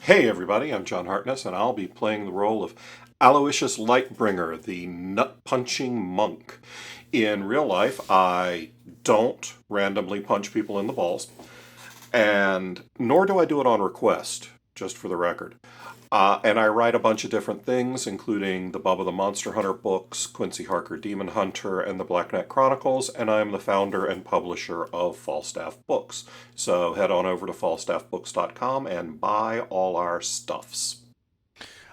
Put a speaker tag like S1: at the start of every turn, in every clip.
S1: Hey everybody, I'm John Hartness, and I'll be playing the role of Aloysius Lightbringer, the nut-punching monk. In real life, I don't randomly punch people in the balls, and nor do I do it on request, just for the record. And I write a bunch of different things, including the Bubba the Monster Hunter books, Quincy Harker Demon Hunter, and the Blackneck Chronicles, and I'm the founder and publisher of Falstaff Books. So head on over to falstaffbooks.com and buy all our stuffs.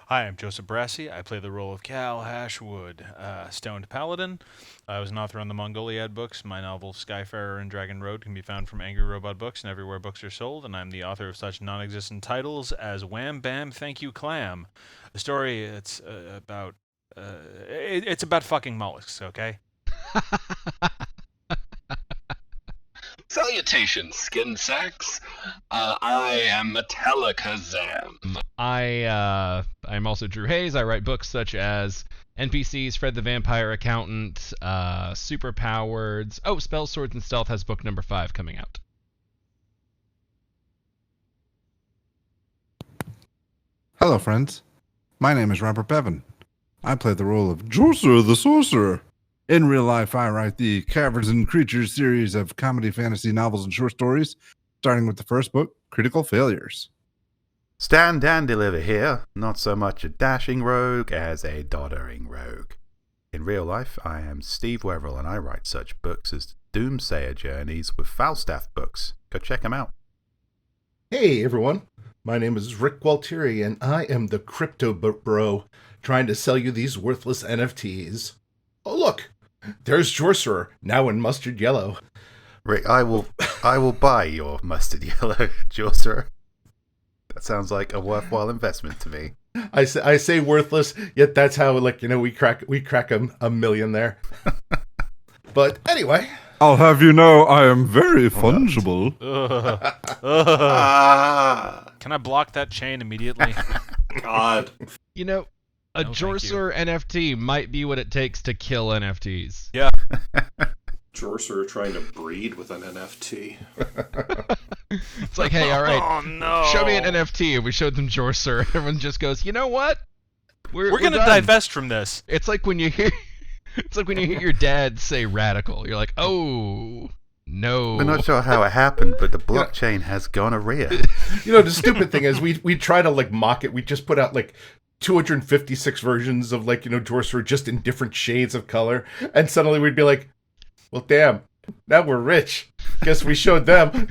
S2: Hi, I'm Joseph Brassi. I play the role of Cal Hashwood, Stoned Paladin. I was an author on the Mongoliad books. My novel Skyfarer and Dragon Road can be found from Angry Robot Books and everywhere books are sold, and I'm the author of such non-existent titles as Wham Bam Thank You Clam. A story it's about fucking mollusks, okay?
S3: Salutations, skin sacks. I am Metallicazam.
S4: I'm also Drew Hayes. I write books such as NPCs, Fred the Vampire Accountant, Superpowered. Oh, Spells, Swords, and Stealth has book number 5 coming out.
S5: Hello, friends. My name is Robert Bevan. I play the role of Jorcerer the Sorcerer. In real life, I write the Caverns and Creatures series of comedy, fantasy novels, and short stories, starting with the first book, Critical Failures.
S6: Stand and deliver here, not so much a dashing rogue as a doddering rogue. In real life, I am Steve Weverill, and I write such books as Doomsayer Journeys with Falstaff Books. Go check them out.
S7: Hey everyone, my name is Rick Gualtieri, and I am the crypto bro trying to sell you these worthless NFTs. Oh look, there's Jorcerer, now in mustard yellow.
S6: Rick, I will buy your mustard yellow Jorcerer. That sounds like a worthwhile investment to me.
S7: I say worthless, yet that's how we crack a million there. But anyway,
S5: I'll have you know I am very fungible.
S2: Can I block that chain immediately?
S1: God.
S4: You know, a Jorcerer NFT might be what it takes to kill NFTs.
S2: Yeah.
S1: Jorcerer trying to breed with an NFT.
S4: It's like, hey, all right,
S2: oh, no.
S4: show me an NFT. And we showed them Jorcerer. Everyone just goes, you know what? We're
S2: going to
S4: done.
S2: divest from this.
S4: It's like when you hear your dad say radical. You're like, oh, no.
S6: We're not sure how it happened, but the blockchain has gonorrhea.
S7: the stupid thing is we try to mock it. We just put out 256 versions of Jorcerer just in different shades of color, and suddenly we'd be like, well, damn, now we're rich. Guess we showed them.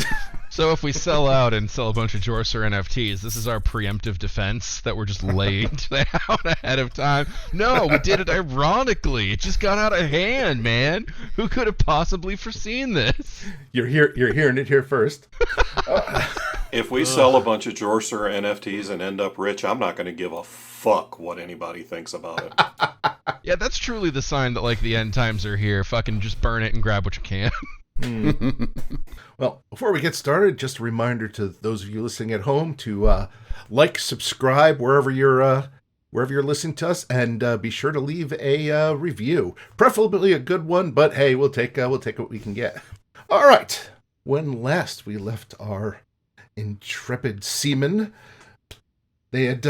S4: So if we sell out and sell a bunch of Jorcerer NFTs, this is our preemptive defense that we're just laid out ahead of time. No, we did it ironically. It just got out of hand, man. Who could have possibly foreseen this?
S7: You're hearing it here first.
S1: If we sell a bunch of Jorcerer NFTs and end up rich, I'm not going to give a fuck what anybody thinks about it.
S4: Yeah, that's truly the sign that the end times are here. Fucking just burn it and grab what you can.
S7: Well, before we get started, just a reminder to those of you listening at home to subscribe wherever you're listening to us, and be sure to leave a review, preferably a good one. But hey, we'll take what we can get. All right. When last we left our intrepid seamen, they had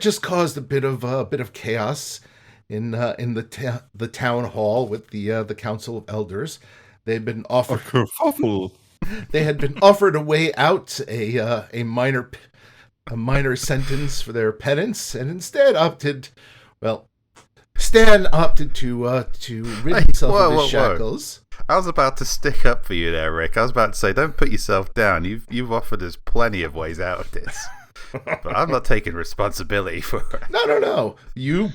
S7: just caused a bit of chaos in the town hall with the Council of Elders. They'd been offered
S5: A kerfuffle.
S7: They had been offered a way out, a minor sentence for their penance, and instead Stan opted to rid himself of his shackles.
S6: I was about to stick up for you there, Rick. I was about to say, don't put yourself down. You've offered us plenty of ways out of this, but I'm not taking responsibility for it.
S7: No. You.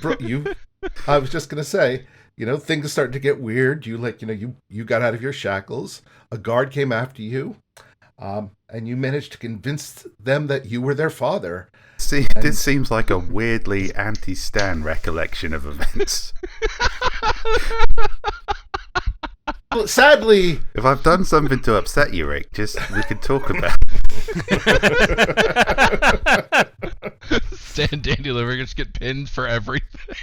S7: I was just gonna say, things started to get weird. You got out of your shackles. A guard came after you, and you managed to convince them that you were their father.
S6: See, this seems like a weirdly anti-Stan recollection of events.
S7: Well, sadly,
S6: if I've done something to upset you, Rick, we can talk about it.
S4: Stan Dandy Liver just get pinned for everything.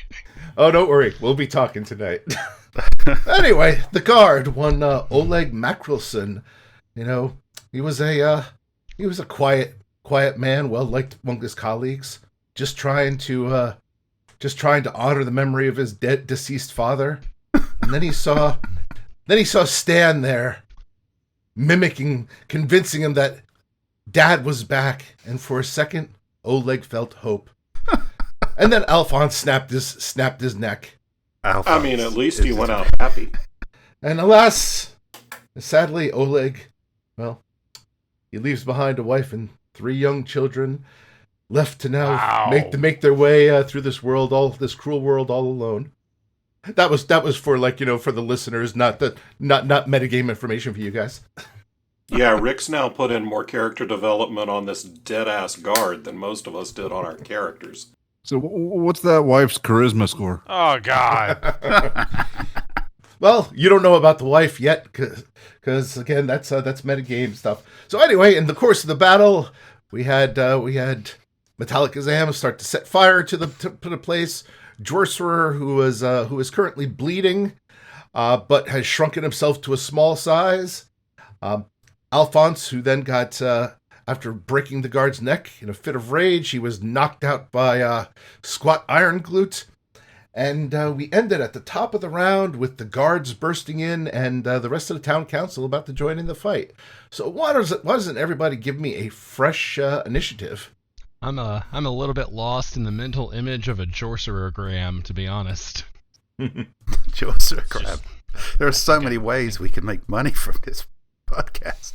S7: Oh, don't worry. We'll be talking tonight. Anyway, the guard, one Oleg Makrilson, he was a quiet quiet man, well liked among his colleagues, just trying to honor the memory of his deceased father. And then he saw Stan there, convincing him that Dad was back. And for a second, Oleg felt hope. And then Alphonse snapped his neck.
S1: I mean, at least he went out happy.
S7: And alas, sadly, Oleg, well, he leaves behind a wife and 3 young children, left to now make their way through this cruel world all alone. That was for for the listeners, not metagame information for you guys.
S1: Yeah, Rick's now put in more character development on this dead-ass guard than most of us did on our characters.
S5: So what's that wife's charisma score?
S2: Oh, God.
S7: Well, you don't know about the wife yet, because again, that's metagame stuff. So anyway, in the course of the battle, we had Metallicazam start to set fire to the place. Jorcerer, who is currently bleeding, but has shrunken himself to a small size. Alphonse, who then got, after breaking the guard's neck in a fit of rage, he was knocked out by Squat Ironglute. And we ended at the top of the round with the guards bursting in and the rest of the town council about to join in the fight. So why doesn't everybody give me a fresh initiative?
S4: I'm a little bit lost in the mental image of a Jorcerer-gram, to be honest.
S6: Jorcerer. There are so many ways we can make money from this podcast.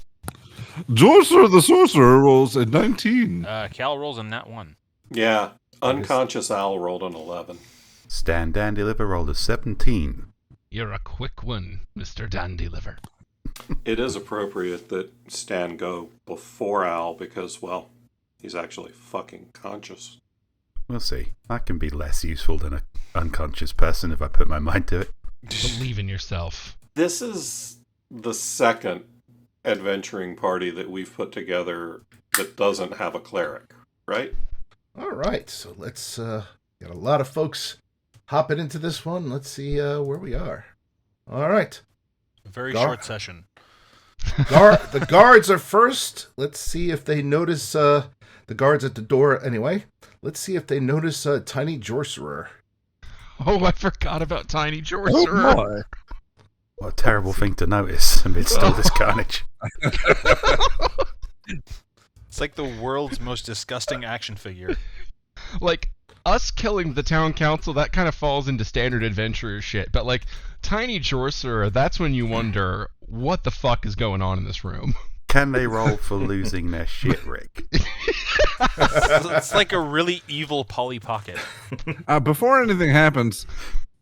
S5: Jorcerer the Sorcerer rolls a 19.
S2: Cal rolls a nat 1.
S1: Yeah, unconscious Al rolled an 11.
S6: Stan Dandyliver rolled a 17.
S4: You're a quick one, Mr. Dandyliver.
S1: It is appropriate that Stan go before Al because, well, he's actually fucking conscious.
S6: We'll see. I can be less useful than an unconscious person if I put my mind to it.
S4: Believe in yourself.
S1: This is the second adventuring party that we've put together that doesn't have a cleric, right?
S7: All right, so let's got a lot of folks hopping into this one. Let's see where we are. All right.
S2: A very short session.
S7: The guards are first. Let's see if they notice the guards at the door. Anyway, let's see if they notice Tiny Jorcerer.
S4: Oh, I forgot about Tiny Jorcerer.
S5: boy.
S6: What a terrible thing to notice amidst all this carnage.
S2: It's like the world's most disgusting action figure.
S4: Like, us killing the town council, that kind of falls into standard adventurer shit. But, like, Tiny Jorcerer, that's when you wonder, what the fuck is going on in this room?
S6: Can they roll for losing their shit, Rick?
S2: It's like a really evil Polly Pocket.
S5: Before anything happens,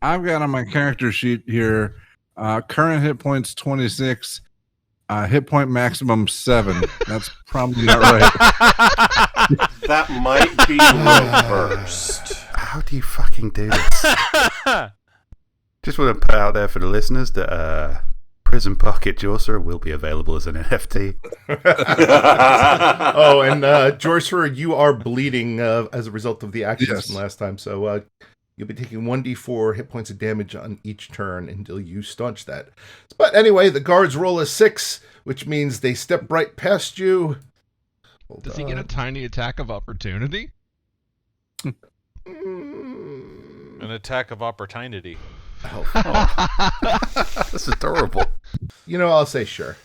S5: I've got on my character sheet here, current hit points 26, hit point maximum 7. That's probably not right.
S1: That might be reversed.
S6: How do you fucking do this? Just want to put out there for the listeners that Prison Pocket Jorcerer will be available as an NFT.
S7: Oh, and Jorcerer, you are bleeding as a result of the actions from last time, so you'll be taking 1d4 hit points of damage on each turn until you staunch that. But anyway, the guards roll a 6, which means they step right past you.
S4: Does he get a tiny attack of opportunity?
S2: An attack of opportunity.
S6: That's adorable.
S7: You know, I'll say sure.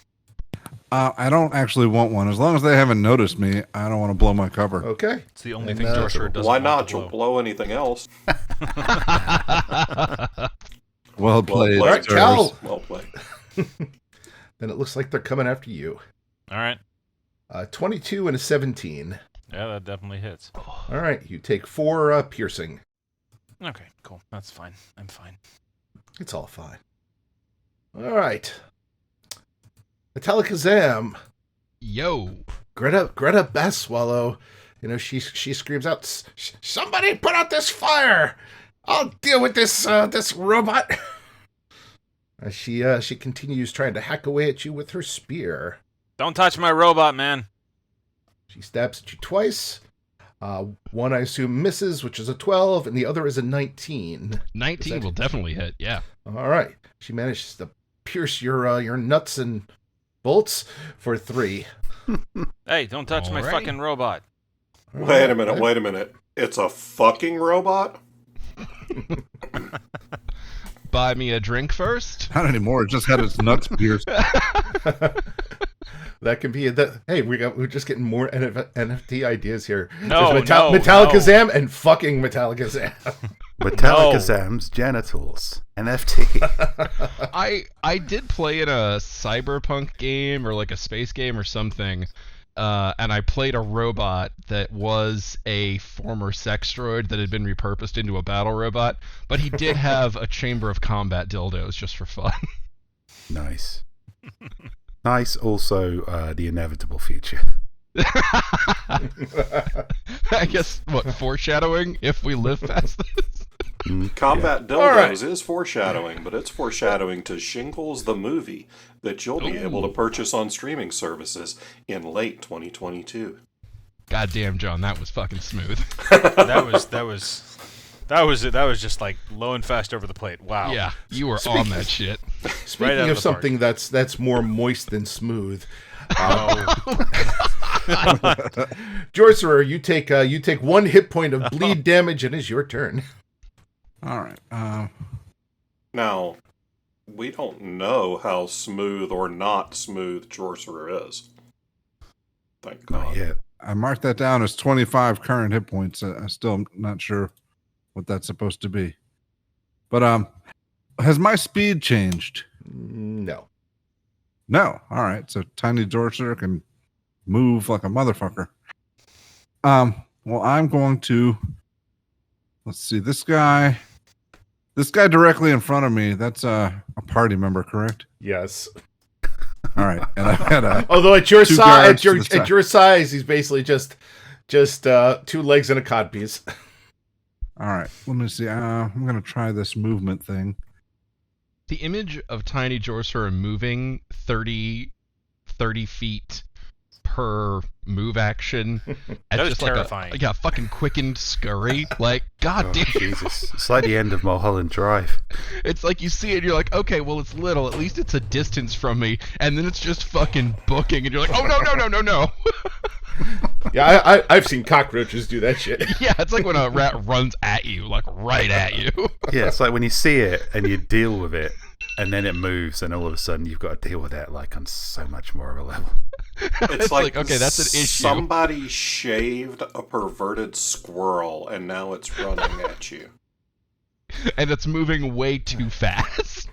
S5: I don't actually want one. As long as they haven't noticed me, I don't want to blow my cover.
S7: Okay.
S2: It's the only thing Jorcerer doesn't
S1: Why
S2: want
S1: not?
S2: to
S1: You'll
S2: blow.
S1: blow anything else.
S5: Well played.
S7: All right,
S5: sirs.
S7: Cal.
S1: Well played.
S7: Then it looks like they're coming after you.
S2: All right.
S7: 22 and a 17.
S2: Yeah, that definitely hits.
S7: All right, you take 4 piercing.
S2: Okay, cool. That's fine. I'm fine.
S7: It's all fine. All right. Metallicazam.
S4: Yo.
S7: Greta Basswallow. You know, she screams out, "Somebody put out this fire! I'll deal with this robot." As she continues trying to hack away at you with her spear.
S2: Don't touch my robot, man.
S7: She stabs at you twice. One, I assume, misses, which is a 12, and the other is a 19.
S4: 19 will definitely hit, yeah.
S7: All right. She manages to pierce your nuts and bolts for 3.
S2: Hey, don't touch my
S4: Alrighty.
S2: fucking robot.
S1: Wait a minute. It's a fucking robot?
S4: Buy me a drink first.
S5: Not anymore. It just had its nuts pierced.
S7: That can be Hey, we're just getting more NFT ideas here.
S2: No,
S7: There's
S2: no,
S7: Metallica
S2: no.
S7: Zam and fucking Metallica Zam.
S6: Metallica
S2: No.
S6: Zam's genitals. NFT.
S4: I did play in a cyberpunk game or like a space game or something, and I played a robot that was a former sex droid that had been repurposed into a battle robot, but he did have a chamber of combat dildos just for fun.
S6: Nice. Nice. Also, the inevitable future.
S4: I guess, what, foreshadowing if we live past this?
S1: Combat
S7: All right.
S1: Dildos is foreshadowing, but it's foreshadowing to Shingles the movie that you'll be able to
S4: Ooh.
S1: purchase on streaming services in late 2022.
S4: Goddamn, John, that was fucking smooth.
S2: That was just like low and fast over the plate. Wow.
S4: Yeah, you were on that shit.
S7: Speaking
S2: out
S7: of
S2: of the
S7: something that's more moist than smooth,
S2: Oh,
S7: Jorcerer, you take 1 hit point of bleed damage, and it's your turn.
S5: All right.
S1: Now, we don't know how smooth or not smooth Jorcerer is. Thank God.
S6: Yeah.
S5: I marked that down as 25 current hit points. I'm still not sure what that's supposed to be. But has my speed changed?
S7: No.
S5: No. All right. So Tiny Jorcerer can move like a motherfucker. Well, I'm going to, let's see, this guy directly in front of me, that's a party member, correct?
S7: Yes.
S5: All right. And I've got a
S7: Although at your
S5: Two
S7: size,
S5: guards to the side.
S7: at your size, he's basically just 2 legs and a codpiece.
S5: all right. Let me see. I'm going to try this movement thing.
S4: The image of Tiny Jorcerer moving 30 feet per move action at
S2: That was
S4: just
S2: terrifying.
S4: like a fucking quickened scurry. Like, god
S6: Oh,
S4: damn.
S6: Jesus. It's like the end of Mulholland Drive.
S4: It's like you see it, you're like, okay, well, it's little. At least it's a distance from me. And then it's just fucking booking, and you're like, oh, no.
S7: Yeah, I've seen cockroaches do that shit.
S4: Yeah, it's like when a rat runs at you, like right at you.
S6: Yeah, it's like when you see it and you deal with it, and then it moves, and all of a sudden you've got to deal with that like on so much more of a level.
S1: It's like,
S4: okay, that's an issue.
S1: somebody shaved a perverted squirrel and now it's running at you.
S4: And it's moving way too fast.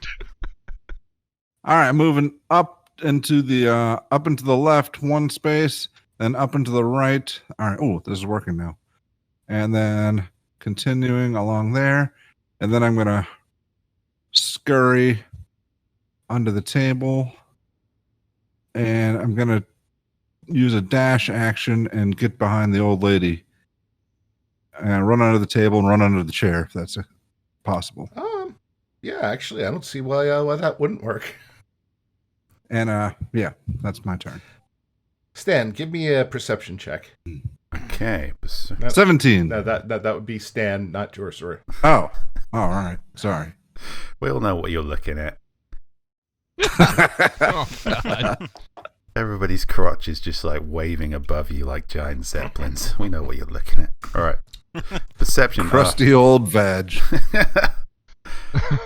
S5: All right, moving up into the left 1 space, then up into the right. All right. Oh, this is working now. And then continuing along there, and then I'm gonna scurry under the table, and I'm gonna use a dash action and get behind the old lady, and run under the table and run under the chair if that's possible.
S7: Yeah, actually, I don't see why that wouldn't work.
S5: And yeah, that's my turn.
S7: Stan, give me a perception check.
S6: Okay.
S5: 17.
S7: No, that would be Stan, not Jorcerer.
S5: Oh, all right. Sorry.
S6: We all know what you're looking at.
S4: Oh, God.
S6: Everybody's crotch is just like waving above you like giant zeppelins. We know what you're looking at. All right. Perception.
S5: Crusty old veg.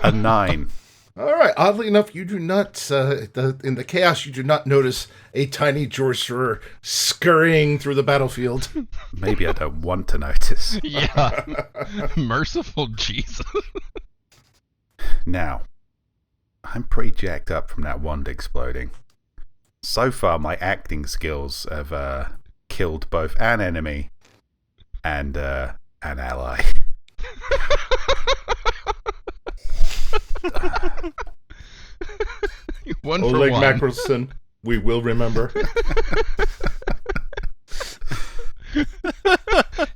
S6: A 9.
S7: All right. Oddly enough, you do not, in the chaos, you do not notice a Tiny Jorcerer scurrying through the battlefield.
S6: Maybe I don't want to notice.
S4: Yeah. Merciful Jesus.
S6: Now, I'm pretty jacked up from that wand exploding. So far, my acting skills have killed both an enemy and an ally.
S4: One for
S7: Oleg
S4: one.
S7: Mackelson, we will remember.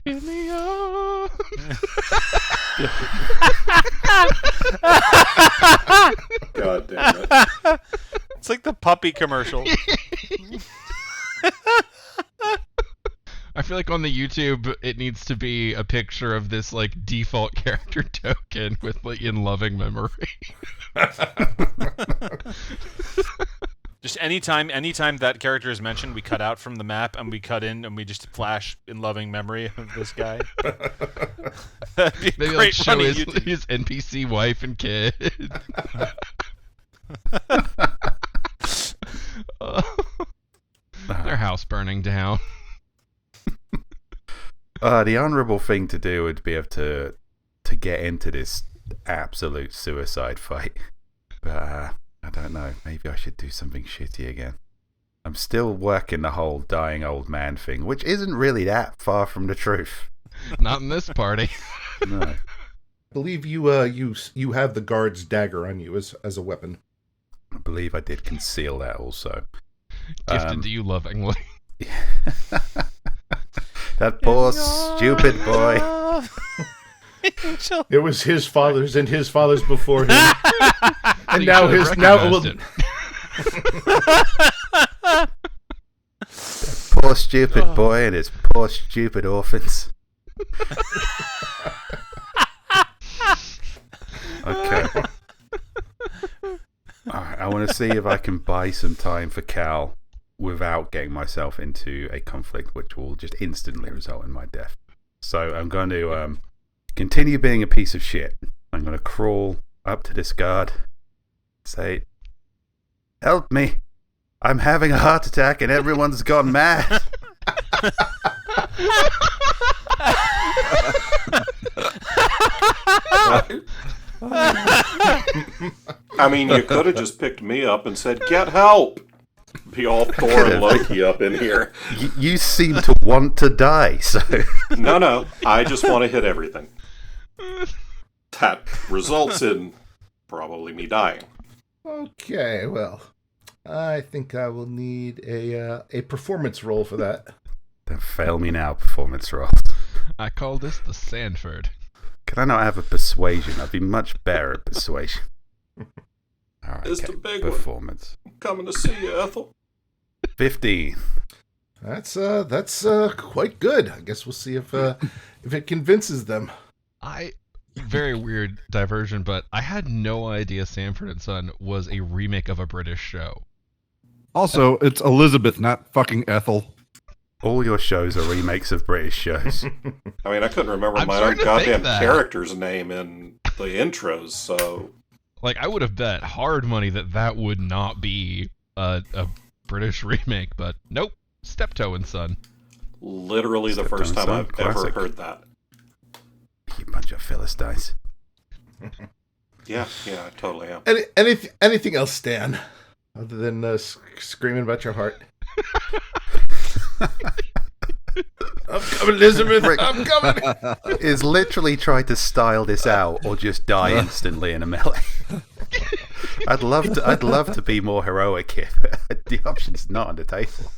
S4: In the arms.
S1: God damn it.
S2: it's like the puppy commercial.
S4: I feel like on the YouTube it needs to be a picture of this like default character token with like in loving memory.
S2: Just anytime that character is mentioned, we cut out from the map and we cut in and we just flash in loving memory of this guy. That'd be
S4: Maybe
S2: great
S4: show
S2: funny
S4: his
S2: YouTube.
S4: NPC wife and kid. Their house burning down.
S6: The honourable thing to do would be to get into this absolute suicide fight. But I don't know. Maybe I should do something shitty again. I'm still working the whole dying old man thing, which isn't really that far from the truth.
S4: Not in this party.
S6: No.
S7: I believe you have the guard's dagger on you as a weapon.
S6: I believe I did conceal that also.
S4: Gifted to you lovingly.
S6: That poor stupid boy.
S7: It was his father's and his father's before him. And
S4: You
S7: now
S4: should have
S7: his now
S4: recognized
S7: well,
S4: it.
S6: Poor stupid boy and his poor stupid orphans. Okay. Alright, I want to see if I can buy some time for Cal without getting myself into a conflict which will just instantly result in my death. So I'm going to continue being a piece of shit. I'm going to crawl up to this guard, say, "Help me. I'm having a heart attack and everyone's gone mad."
S1: I mean, you could have just picked me up and said, "Get help!" Be all Thor and Loki up in here.
S6: You seem to want to die, so...
S1: No, I just want to hit everything. That results in probably me dying.
S7: okay, well, I think I will need a performance roll for that.
S6: Then fail me now, performance roll.
S4: I call this the Sanford.
S6: Can I not have a persuasion? I'd be much better at persuasion. Alright,
S1: It's
S6: okay.
S1: the big one.
S6: Performance.
S1: Coming to see you, Ethel.
S6: 15.
S7: That's quite good. I guess we'll see if it convinces them.
S4: Very weird diversion, but I had no idea Sanford and Son was a remake of a British show.
S5: Also, it's Elizabeth, not fucking Ethel.
S6: All your shows are remakes of British shows.
S1: I mean, I couldn't remember
S4: I'm
S1: my
S4: starting
S1: own
S4: to think
S1: goddamn
S4: that.
S1: character's name in the intros, so...
S4: Like, I would have bet hard money that would not be a British remake, but nope. Steptoe and Son.
S1: Literally the
S6: Steptoe
S1: first
S6: and
S1: time
S6: Son,
S1: I've ever
S6: classic.
S1: heard that.
S6: You bunch of Philistines.
S1: Yeah, I totally am.
S7: Anything else, Stan? Other than screaming about your heart. I'm coming, Elizabeth. I'm coming.
S6: Is literally try to style this out or just die instantly in a melee. I'd love to be more heroic here, but the option's not on the table.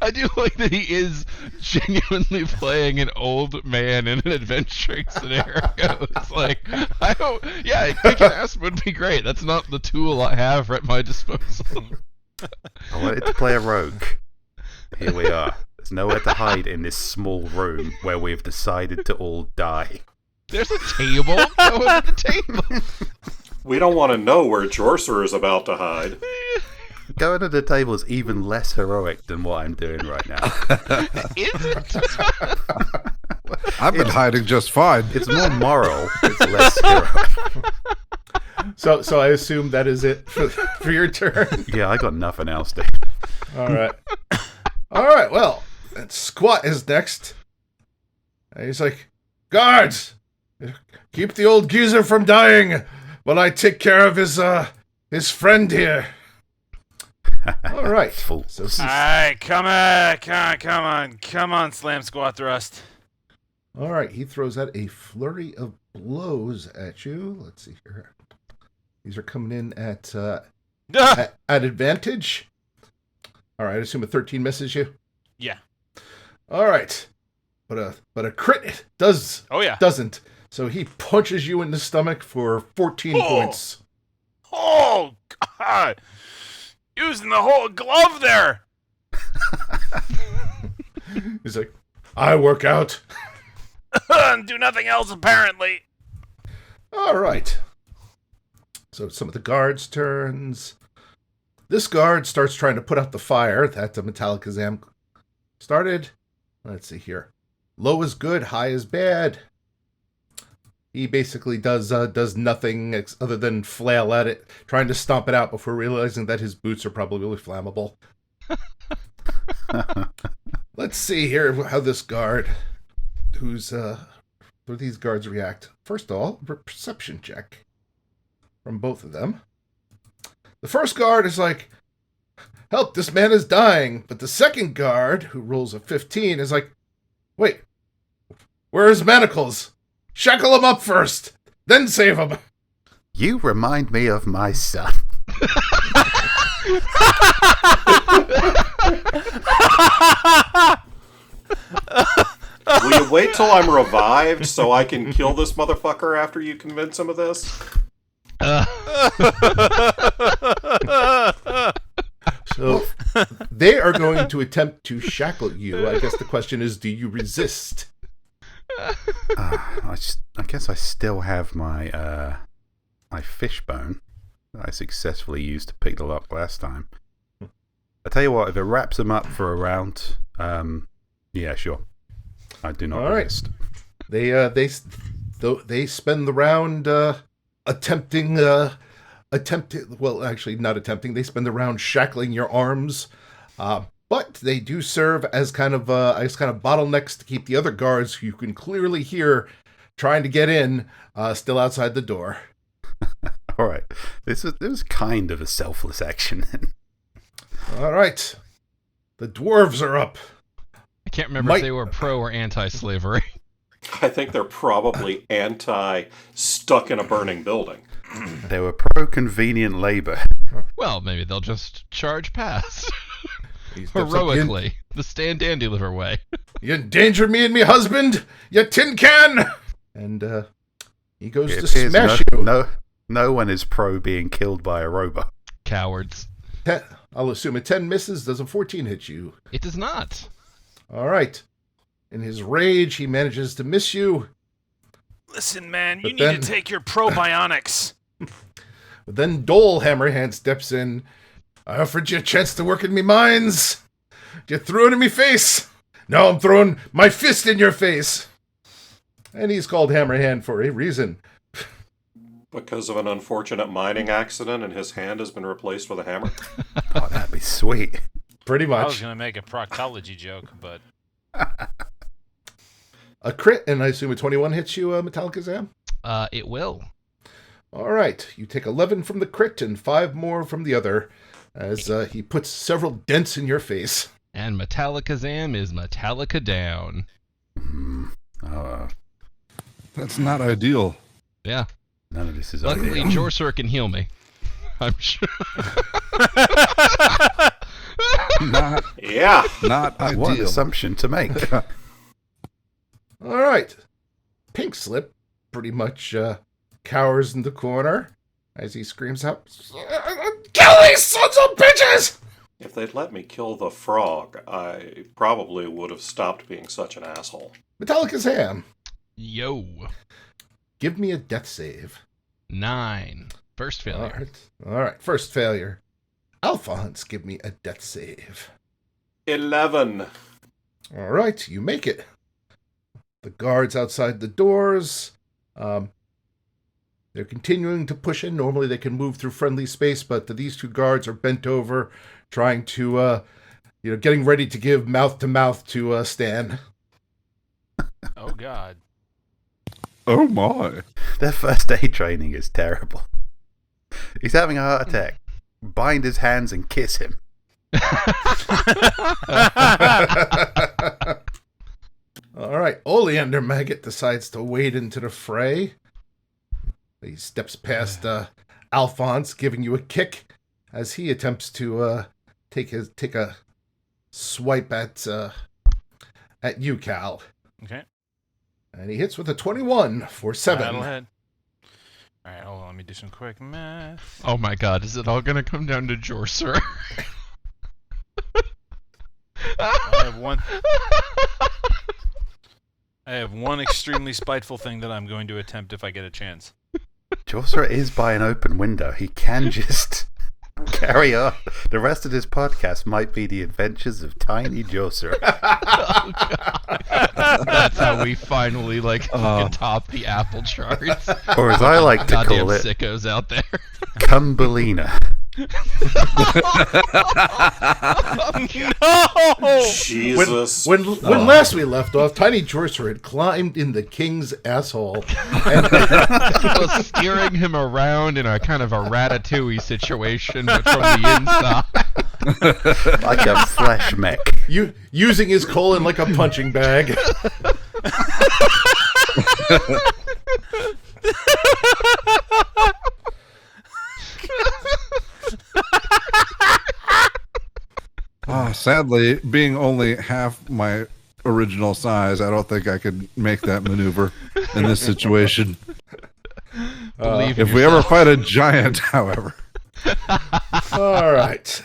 S4: I do like that he is genuinely playing an old man in an adventuring scenario. It's like, kick ass would be great. That's not the tool I have at my disposal.
S6: I wanted to play a rogue. Here we are. There's nowhere to hide in this small room where we've decided to all die.
S4: There's a table. Go at the table.
S1: We don't want to know where Jorcerer is about to hide.
S6: Going to the table is even less heroic than what I'm doing right now.
S4: Is it?
S5: I've been hiding just fine.
S6: It's more moral. It's less heroic.
S7: So I assume that is it for your turn.
S6: Yeah, I got nothing else to.
S7: All right. Well, Squat is next. And he's like, "Guards, keep the old geezer from dying while I take care of his friend here." All right.
S6: Fools.
S7: So he's-
S2: Alright, come on, Slam Squat Thrust.
S7: all right. He throws out a flurry of blows at you. Let's see here. These are coming in at advantage. All right. I assume a 13 misses you.
S2: Yeah.
S7: All right. But a crit doesn't. So he punches you in the stomach for 14 points.
S2: Oh, God. Using the whole glove there.
S7: He's like, "I work out."
S2: And do nothing else, apparently.
S7: All right. So some of the guards' turns. This guard starts trying to put out the fire that the Metallakazam started. Let's see here. Low is good, high is bad. He basically does nothing other than flail at it, trying to stomp it out before realizing that his boots are probably really flammable. Let's see here how this guard, how these guards react. First of all, perception check from both of them. The first guard is like, help, this man is dying. But the second guard, who rolls a 15, is like, wait, where are his manacles? Shackle him up first, then save him.
S6: You remind me of my son.
S1: Will you wait till I'm revived so I can kill this motherfucker after you convince him of this?
S7: So they are going to attempt to shackle you. I guess the question is, do you resist?
S6: I guess I still have my my fishbone that I successfully used to pick the lock last time. I tell you what, if it wraps them up for a round, yeah, sure. I do not resist.
S7: They spend the round attempting. Well, actually, not attempting. They spend the round shackling your arms, but they do serve as kind of bottlenecks to keep the other guards, who you can clearly hear trying to get in, still outside the door.
S6: All right, this was kind of a selfless action.
S7: All right, the dwarves are up.
S4: I can't remember if they were pro or anti-slavery.
S1: I think they're probably anti-stuck in a burning building.
S6: They were pro-convenient labor.
S4: Well, maybe they'll just charge past.
S7: He steps up,
S4: Heroically. The Stan Dandy Liver way.
S7: You endanger me and me husband, you tin can! And he goes
S6: It
S7: to
S6: appears
S7: smash you.
S6: No one is pro being killed by a robot.
S4: Cowards.
S7: I'll assume a 10 misses. Does a 14 hit you?
S4: It does not.
S7: All right. In his rage, he manages to miss you.
S2: Listen, man, you
S7: But
S2: need
S7: then-
S2: to take your probionics.
S7: But then Dole Hammerhand steps in. I offered you a chance to work in me mines. You threw it in me face. Now I'm throwing my fist in your face. And he's called Hammerhand for a reason.
S1: Because of an unfortunate mining accident and his hand has been replaced with a hammer.
S6: Oh, that'd be sweet.
S7: Pretty
S2: I was
S7: much.
S2: going to make a proctology joke, but
S7: A crit, and I assume a 21 hits you, Metallakazam?
S4: It will.
S7: All right. You take 11 from the crit and 5 more from the other, as he puts several dents in your face.
S4: And Metallakazam is Metallica down.
S5: That's not ideal.
S4: Yeah.
S6: None of this is
S4: Luckily,
S6: ideal.
S4: Jorcerer can heal me. I'm sure.
S5: Not
S1: Yeah.
S5: not
S6: What an
S5: ideal.
S6: assumption to make.
S7: All right. Pink Slip pretty much cowers in the corner as he screams out, "Kill these sons of bitches!"
S1: If they'd let me kill the frog, I probably would have stopped being such an asshole.
S7: Metallakazam,
S4: Yo.
S7: give me a death save.
S4: 9. First
S7: All
S4: failure.
S7: right. All right. First failure. Alphonse, give me a death save.
S1: 11.
S7: All right. You make it. The guards outside the doors, they're continuing to push in. Normally they can move through friendly space, but these two guards are bent over, trying to, getting ready to give mouth to mouth to Stan.
S2: oh god.
S5: Oh my.
S6: Their first aid training is terrible. He's having a heart attack. Bind his hands and kiss him.
S7: All right, Oleander Maggot decides to wade into the fray. He steps past Alphonse, giving you a kick as he attempts to take a swipe at you, Cal.
S2: Okay.
S7: And he hits with a 21 for 7.
S2: That'll hit. Alright, hold on, let me do some quick math.
S4: Oh my god, is it all gonna come down to Jorcerer?
S2: I have one extremely spiteful thing that I'm going to attempt if I get a chance.
S6: Jorcerer is by an open window. He can just Carry on. The rest of this podcast might be the adventures of Tiny Jorcerer.
S4: That's how we finally fucking top the Apple charts.
S6: Or as I like to
S4: Goddamn
S6: call it,
S4: sickos out there.
S6: Cumbelina.
S2: No!
S1: Jesus.
S7: When last we left off, Tiny Jorcerer had climbed in the king's asshole. And
S4: Was steering him around in a kind of a ratatouille situation, but from the inside.
S6: Like a flesh mech.
S7: using his colon like a punching bag.
S5: Sadly, being only half my original size, I don't think I could make that maneuver in this situation.
S4: Believe in
S5: If we ever
S4: yourself.
S5: fight a giant, however.
S7: All right.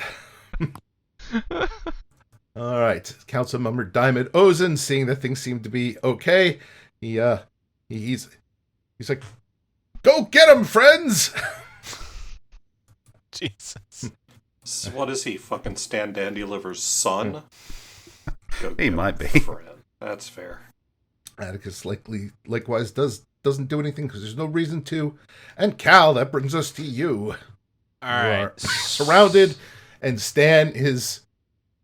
S7: All right. Council member Diamond Ozen, seeing that things seem to be okay, he's like, "Go get him, friends!"
S2: Jesus.
S1: What is he, fucking Stan Dandyliver's son? Go
S6: He
S1: get
S6: might
S1: him,
S6: be.
S1: friend. That's fair.
S7: Atticus likewise doesn't do anything because there's no reason to. And Cal, that brings us to you.
S2: All
S7: You
S2: right.
S7: are surrounded, and Stan is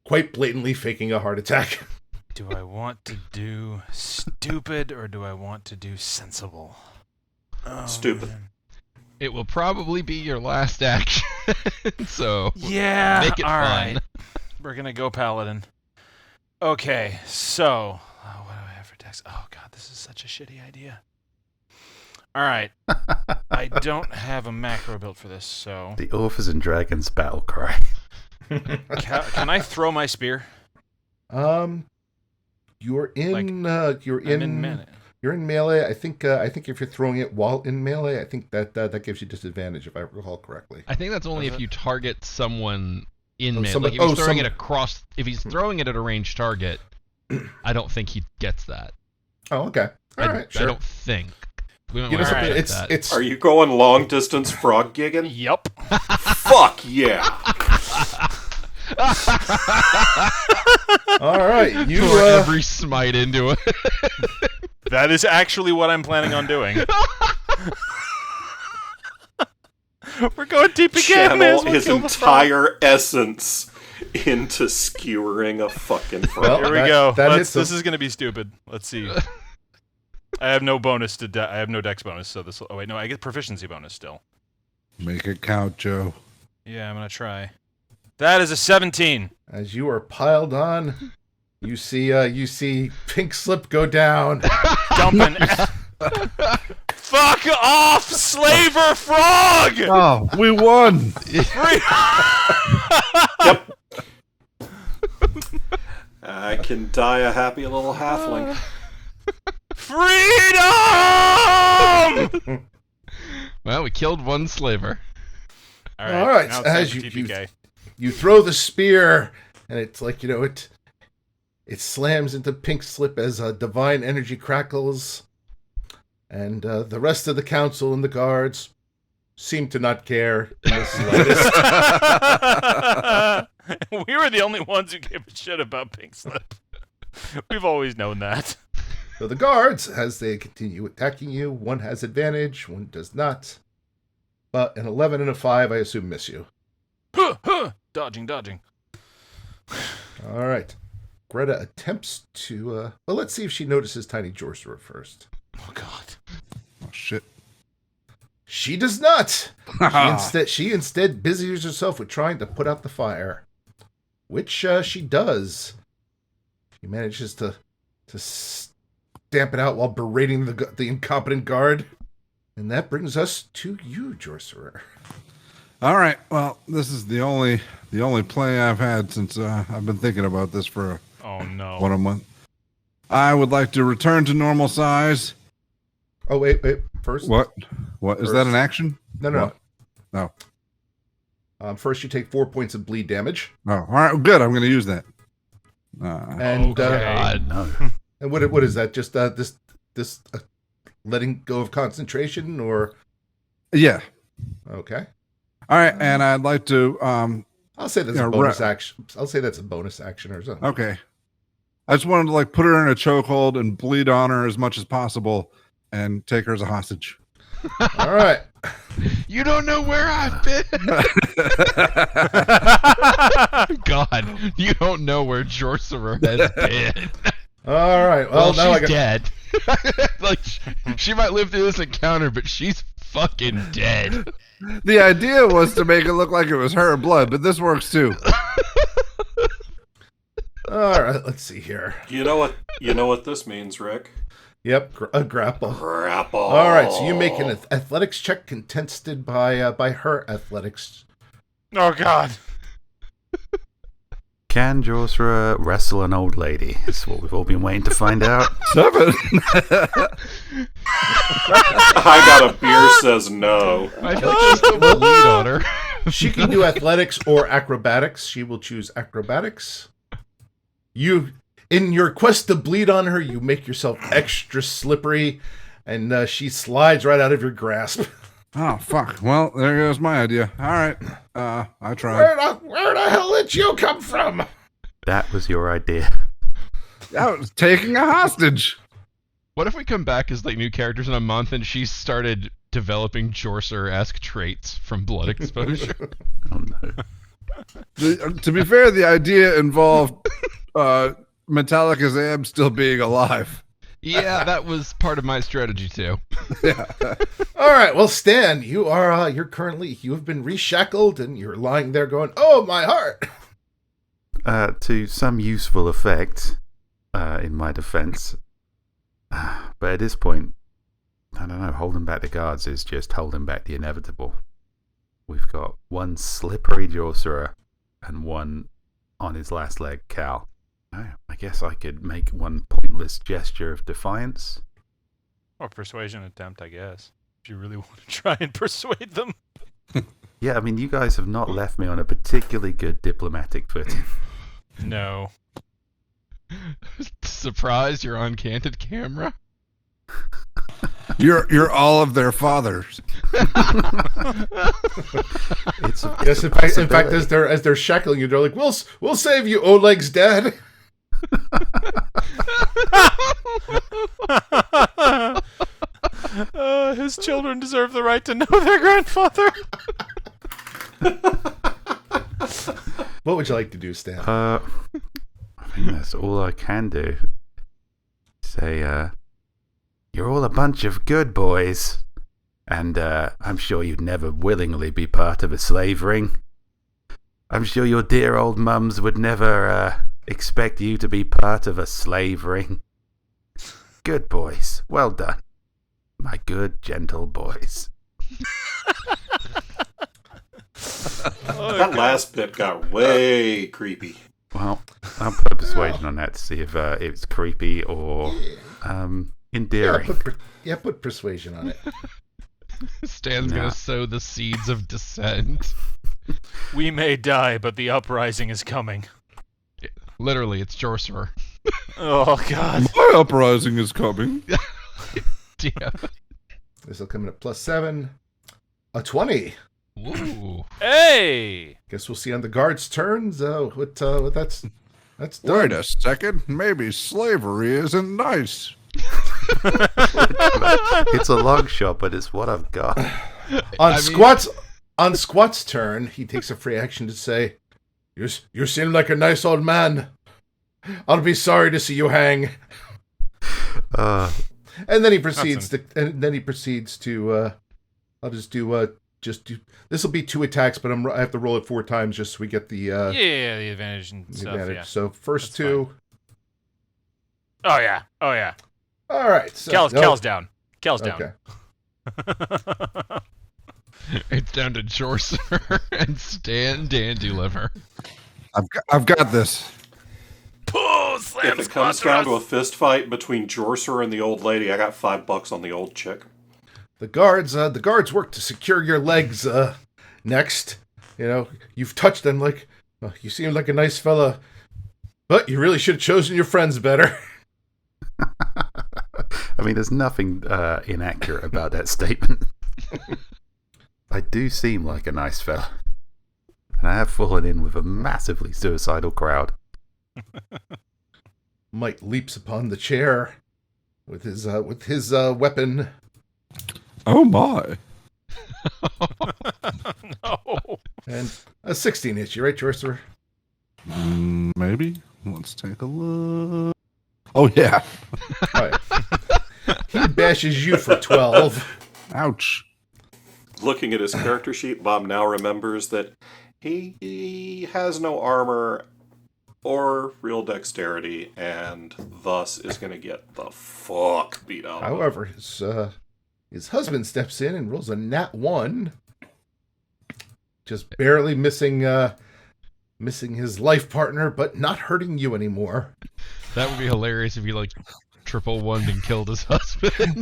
S7: quite blatantly faking a heart attack.
S2: Do I want to do stupid or do I want to do sensible? Oh,
S1: Stupid.
S2: man.
S4: It will probably be your last action. So
S2: Yeah.
S4: make it
S2: all
S4: fun.
S2: right. We're gonna go paladin. Okay. So, what do I have for dex? Oh god, this is such a shitty idea. All right. I don't have a macro built for this, so
S6: The Orphans and Dragons battle cry.
S2: can I throw my spear?
S7: You're in you're in melee. I think if you're throwing it while in melee, I think that gives you disadvantage if I recall correctly.
S4: I think that's only
S2: Does
S4: if
S2: it?
S4: you target someone in melee.
S7: somebody-
S4: Like if he's throwing
S7: some-
S4: it across, if he's throwing it at a ranged target, I don't think he gets that.
S7: Oh, okay. All right,
S4: I
S7: sure.
S4: don't think. We might
S7: You know
S4: wanna
S7: something?
S4: check
S7: It's
S4: that.
S7: it's
S1: Are you going long distance frog gigging?
S2: Yup.
S1: Fuck yeah!
S7: all right. You
S4: pour every smite into it.
S2: That is actually what I'm planning on doing. We're going deep again. May as
S1: Channel
S2: well
S1: his
S2: kill the frog.
S1: entire essence into skewering a fucking frog.
S7: Well,
S2: Here we
S7: that-
S2: go.
S7: that hits
S2: This
S7: him.
S2: is going to be stupid. Let's see. I have no bonus to. I have no dex bonus, so this. Oh wait, no, I get proficiency bonus still.
S5: Make it count, Joe.
S2: Yeah, I'm gonna try. That is a 17.
S7: as you are piled on, you see Pink Slip go down.
S2: Dumping. Fuck off, slaver frog!
S5: Oh, we won!
S1: I can die a happy little halfling.
S2: Freedom!
S4: Well, we killed one slaver.
S2: All
S7: All right,
S2: now it's
S7: as
S2: time for TPK.
S7: You throw the spear, and it's like it slams into Pink Slip as divine energy crackles, and the rest of the council and the guards seem to not care in the slightest.
S2: We were the only ones who gave a shit about Pink Slip. We've always known that.
S7: So the guards, as they continue attacking you, one has advantage, one does not. But an 11 and a 5, I assume, miss you.
S2: Dodging.
S7: All right. Greta attempts to... well, let's see if she notices Tiny Jorcerer first.
S2: Oh god.
S5: Oh, shit.
S7: She does not. She instead busies herself with trying to put out the fire, which she does. She manages to stamp it out while berating the incompetent guard, and that brings us to you, Jorcerer.
S5: All right. Well, this is the only play I've had since I've been thinking about this for
S2: Oh no.
S5: a month. I would like to return to normal size.
S7: Oh wait, first.
S5: What? What is that? An action?
S7: No.
S5: What? No.
S7: First, you take 4 points of bleed damage,
S5: Oh, all right. Good. I'm going to use that.
S7: and
S4: God.
S6: No.
S7: and what is that? Just this letting go of concentration, or
S5: Yeah.
S7: okay?
S5: All right, and I'd like to.
S7: I'll say that's
S5: Yeah,
S7: a bonus action. I'll say that's a bonus action or something.
S5: Okay, I just wanted to like put her in a chokehold and bleed on her as much as possible, and take her as a hostage.
S7: All right.
S4: You don't know where I've been. God, you don't know where Jorcerer has been.
S7: All right. Well, now
S4: she's dead. Like she might live through this encounter, but she's fucking dead.
S5: The idea was to make it look like it was her blood, but this works too.
S7: All right. Let's see here.
S1: You know what? You know what this means, Rick?
S7: Yep. A grapple.
S1: Grapple.
S7: All right. So you make an athletics check contested by her athletics.
S2: Oh God.
S6: Can Jorcerer wrestle an old lady? It's what we've all been waiting to find out.
S5: 7.
S1: I got a beer says no.
S4: I feel like there's no bleed on her.
S7: She can do athletics or acrobatics. She will choose acrobatics. In your quest to bleed on her, you make yourself extra slippery, and she slides right out of your grasp.
S5: Oh fuck! Well, there goes my idea. All right, I tried.
S7: Where the hell did you come from?
S6: That was your idea.
S5: I was taking a hostage.
S4: What if we come back as like new characters in a month and she started developing Jorcerer-esque traits from blood exposure?
S6: Oh no.
S5: To be fair, the idea involved Metallic Azam still being alive.
S4: Yeah, that was part of my strategy too.
S5: Yeah.
S7: All right, well, Stan, you are you have been reshackled, and you're lying there going, "Oh, my heart."
S6: To some useful effect, in my defense. But at this point, I don't know, holding back the guards is just holding back the inevitable. We've got one slippery Jorcerer and one on his last leg, Cal. I guess I could make one pointless gesture of defiance.
S2: Or persuasion attempt, I guess. If you really want to try and persuade them.
S6: Yeah, I mean, you guys have not left me on a particularly good diplomatic footing.
S2: No.
S4: Surprise, you're on candid camera.
S5: You're all of their fathers.
S7: Yes, in fact, as they're shackling you, they're like, "We'll save you, Oleg's dad."
S2: His children deserve the right to know their grandfather.
S7: What would you like to do, Stan?
S6: I think that's all I can do. Say, you're all a bunch of good boys, and I'm sure you'd never willingly be part of a slave ring. I'm sure your dear old mums would never expect you to be part of a slave ring. Good boys. Well done. My good, gentle boys.
S1: That last bit got way creepy.
S6: Well, I'll put a persuasion on that to see if it's creepy or endearing.
S7: Put persuasion on it.
S4: Stan's gonna sow the seeds of dissent.
S2: We may die, but the uprising is coming.
S4: Literally, it's Jorcerer.
S2: Oh, God.
S5: My uprising is coming.
S4: Yeah.
S7: This will come in at +7. A 20.
S4: Ooh.
S2: Hey!
S7: Guess we'll see on the guards' turns. What that's done.
S5: Wait a second. Maybe slavery isn't nice.
S6: It's a long shot, but it's what I've got.
S7: On Squat's turn, he takes a free action to say, "You seem like a nice old man. I'll be sorry to see you hang." And then he proceeds to. I'll just do. This will be 2 attacks, but I have to roll it 4 times just so we get the.
S2: Yeah, the advantage and stuff.
S7: advantage.
S2: Yeah.
S7: So first
S2: That's
S7: 2.
S2: Oh yeah.
S7: All right. So,
S2: Cal's down. Cal's down.
S7: Okay.
S4: It's down to Jorcerer and Stan Dandyliver.
S5: I've got this.
S1: If it comes down to a fist fight between Jorcerer and the old lady, I got $5 on the old chick.
S7: The guards work to secure your legs. Next, you've touched them like you seem like a nice fella, but you really should have chosen your friends better.
S6: I mean, there's nothing inaccurate about that statement. I do seem like a nice fella. And I have fallen in with a massively suicidal crowd.
S7: Mike leaps upon the chair with his weapon.
S5: Oh my.
S2: No.
S7: And a 16 hits you, right, Jorcerer?
S5: Maybe. Let's take a look. Oh, yeah.
S7: All right. He bashes you for 12.
S5: Ouch.
S1: Looking at his character sheet, Bob now remembers that he has no armor or real dexterity, and thus is going to get the fuck beat out of him.
S7: However, his husband steps in and rolls a nat 1. Just barely missing his life partner, but not hurting you anymore.
S4: That would be hilarious if you like triple one and killed his husband.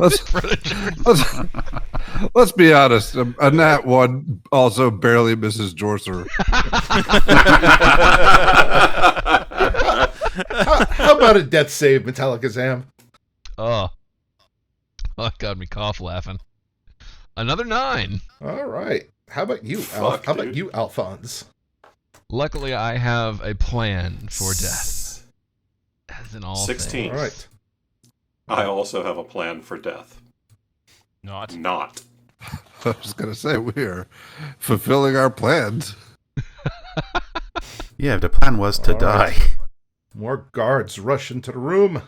S5: Let's be honest. A nat 1 also barely misses Jorcerer.
S7: How about a death save, Metallica Zam?
S4: Oh, that got me cough laughing. Another 9.
S7: All right. How about you,
S1: Fuck,
S7: How about
S1: dude.
S7: you, Alphonse?
S4: Luckily, I have a plan for death. As in all
S1: 16.
S7: All right.
S1: I also have a plan for death.
S2: Not.
S1: Not.
S5: I was going to say, we're fulfilling our plans.
S6: Yeah, the plan was to
S7: All
S6: die.
S7: right. More guards rush into the room.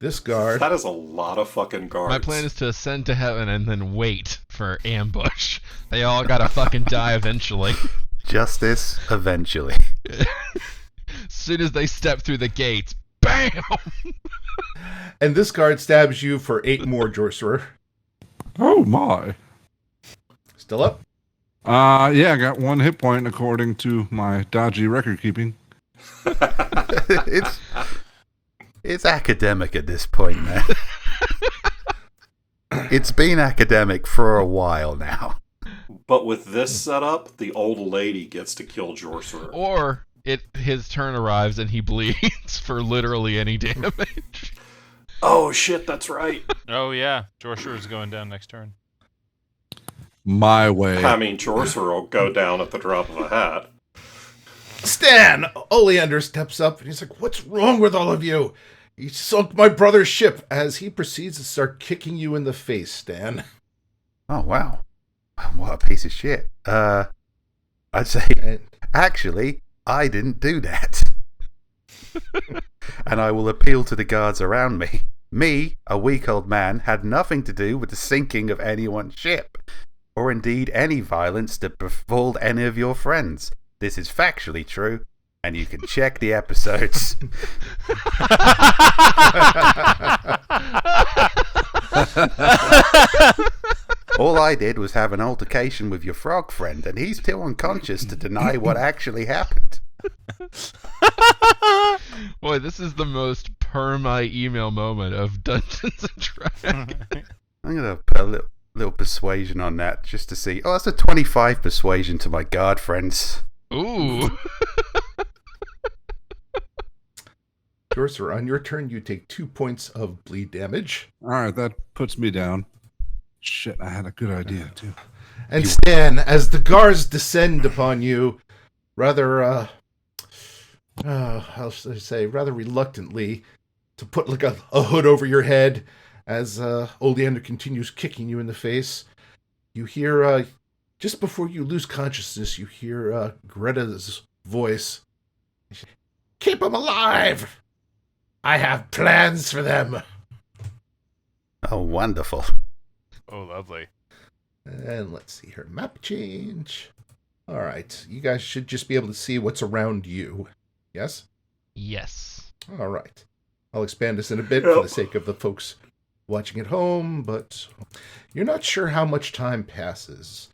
S7: This guard.
S1: That is a lot of fucking guards.
S4: My plan is to ascend to heaven and then wait for ambush. They all gotta fucking die eventually.
S6: Justice eventually.
S4: As soon as they step through the gates, BAM!
S7: And this guard stabs you for 8 more, Jorcerer.
S5: Oh, my.
S7: Still up?
S5: Yeah, I got 1 hit point according to my dodgy record keeping.
S6: It's academic at this point, man. It's been academic for a while now.
S1: But with this setup, the old lady gets to kill Jorcerer.
S4: Or his turn arrives and he bleeds for literally any damage.
S1: Oh shit, that's right.
S2: Oh yeah, Jorcerer is going down next turn.
S5: My way.
S1: I mean, Jorcerer will go down at the drop of a hat.
S7: Stan! Oleander steps up and he's like, "What's wrong with all of you? He sunk my brother's ship," as he proceeds to start kicking you in the face, Stan.
S6: Oh, wow. What a piece of shit. I'd say,
S7: And
S6: actually, I didn't do that. And I will appeal to the guards around me. Me, a weak old man, had nothing to do with the sinking of anyone's ship, or indeed any violence that befalled any of your friends. This is factually true, and you can check the episodes. All I did was have an altercation with your frog friend, and he's too unconscious to deny what actually happened.
S4: Boy, this is the most per my email moment of Dungeons and Dragons.
S6: I'm going to put a little persuasion on that just to see. Oh, that's a 25 persuasion to my guard friends.
S4: Ooh.
S7: Jorcerer, on your turn, you take 2 points of bleed damage.
S5: All right, that puts me down. Shit, I had a good idea, too.
S7: And Stan, as the guards descend upon you, rather, how should I say, rather reluctantly, to put like a hood over your head, as Oleander continues kicking you in the face, you hear, just before you lose consciousness, you hear Greta's voice. "Keep them alive! I have plans for them."
S6: Oh, wonderful.
S2: Oh, lovely.
S7: And let's see here. Map change. All right. You guys should just be able to see what's around you. Yes?
S4: Yes.
S7: All right. I'll expand this in a bit for the sake of the folks watching at home, but you're not sure how much time passes.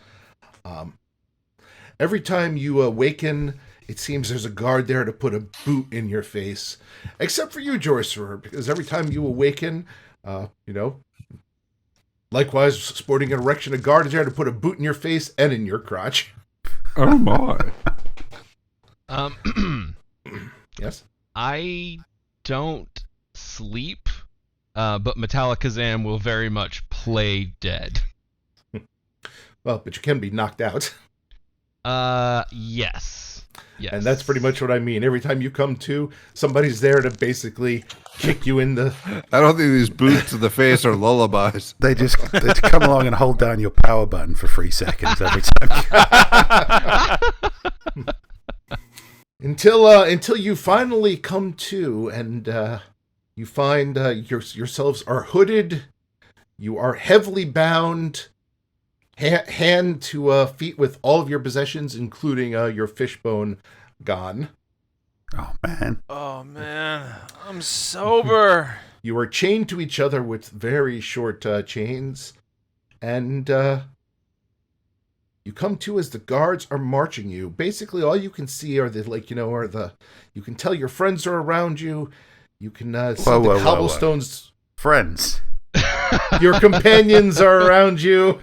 S7: Every time you awaken, it seems there's a guard there to put a boot in your face. Except for you, Jorcerer, because every time you awaken, likewise, sporting an erection, a guard is there to put a boot in your face and in your crotch.
S5: Oh, my.
S7: Yes?
S4: I don't sleep, but Metallica Zam will very much play dead.
S7: Well, but you can be knocked out.
S4: Yes. Yes.
S7: And that's pretty much what I mean. Every time you come to, somebody's there to basically kick you in the...
S5: I don't think these boots to the face are lullabies.
S6: They come along and hold down your power button for 3 seconds every time.
S7: Until you finally come to and you find yourselves are hooded, you are heavily bound, hand to feet with all of your possessions, including your fishbone, gone.
S6: Oh, man.
S2: Oh man, I'm sober.
S7: You are chained to each other with very short chains, and you come to as the guards are marching you. Basically, all you can see are you can tell your friends are around you. You can see the cobblestones.
S6: Friends.
S7: Your companions are around you.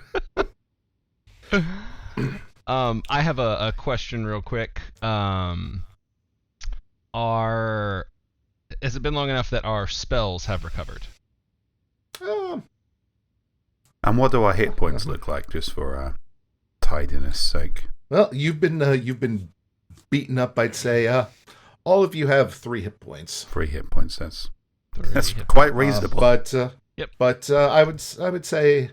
S4: I have a question real quick. Has it been long enough that our spells have recovered?
S6: And what do our hit points look like, just for tidiness sake?
S7: Well, you've been beaten up. I'd say all of you have 3 hit points.
S6: 3 hit points. That's
S4: hit
S6: quite reasonable.
S4: Yep.
S7: But I would say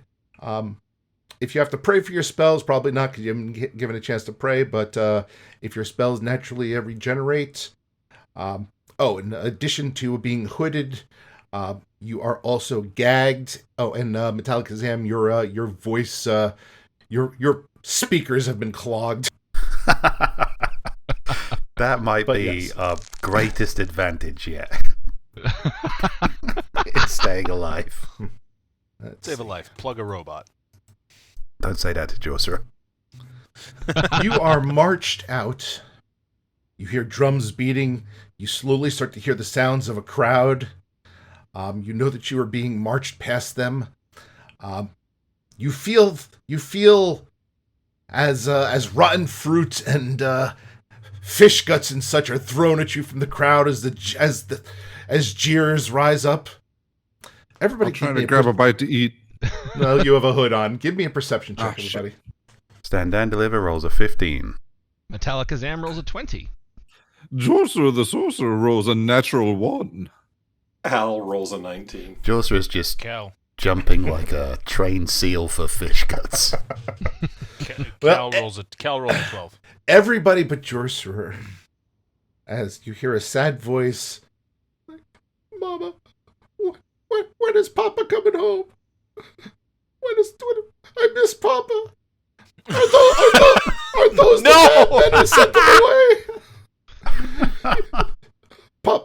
S7: if you have to pray for your spells, probably not, because you haven't given a chance to pray. But if your spells naturally regenerate, in addition to being hooded, you are also gagged. Oh, and Metallic Kazam, your voice, your speakers have been clogged.
S6: That might be
S7: yes.
S6: our greatest advantage yet. It's staying alive.
S2: Save a life. Plug a robot.
S6: Don't say that to Jorcerer.
S7: You are marched out. You hear drums beating. You slowly start to hear the sounds of a crowd. You know that you are being marched past them. You feel as rotten fruit and fish guts and such are thrown at you from the crowd as jeers rise up. Everybody,
S5: I'm trying to grab a bite to eat.
S7: No, you have a hood on. Give me a perception check, everybody.
S6: Stand and deliver rolls a 15.
S4: Metallic Kazam rolls a 20.
S5: Jorcerer the Sorcerer rolls a natural 1.
S1: Al rolls a 19.
S6: Jorcerer's just
S2: Cal.
S6: jumping like a trained seal for fish guts.
S2: Cal rolls a 12.
S7: Everybody but Jorcerer, as you hear a sad voice, Mama, when is Papa coming home? I miss Papa. Are those
S2: No!
S7: the men who sent them away?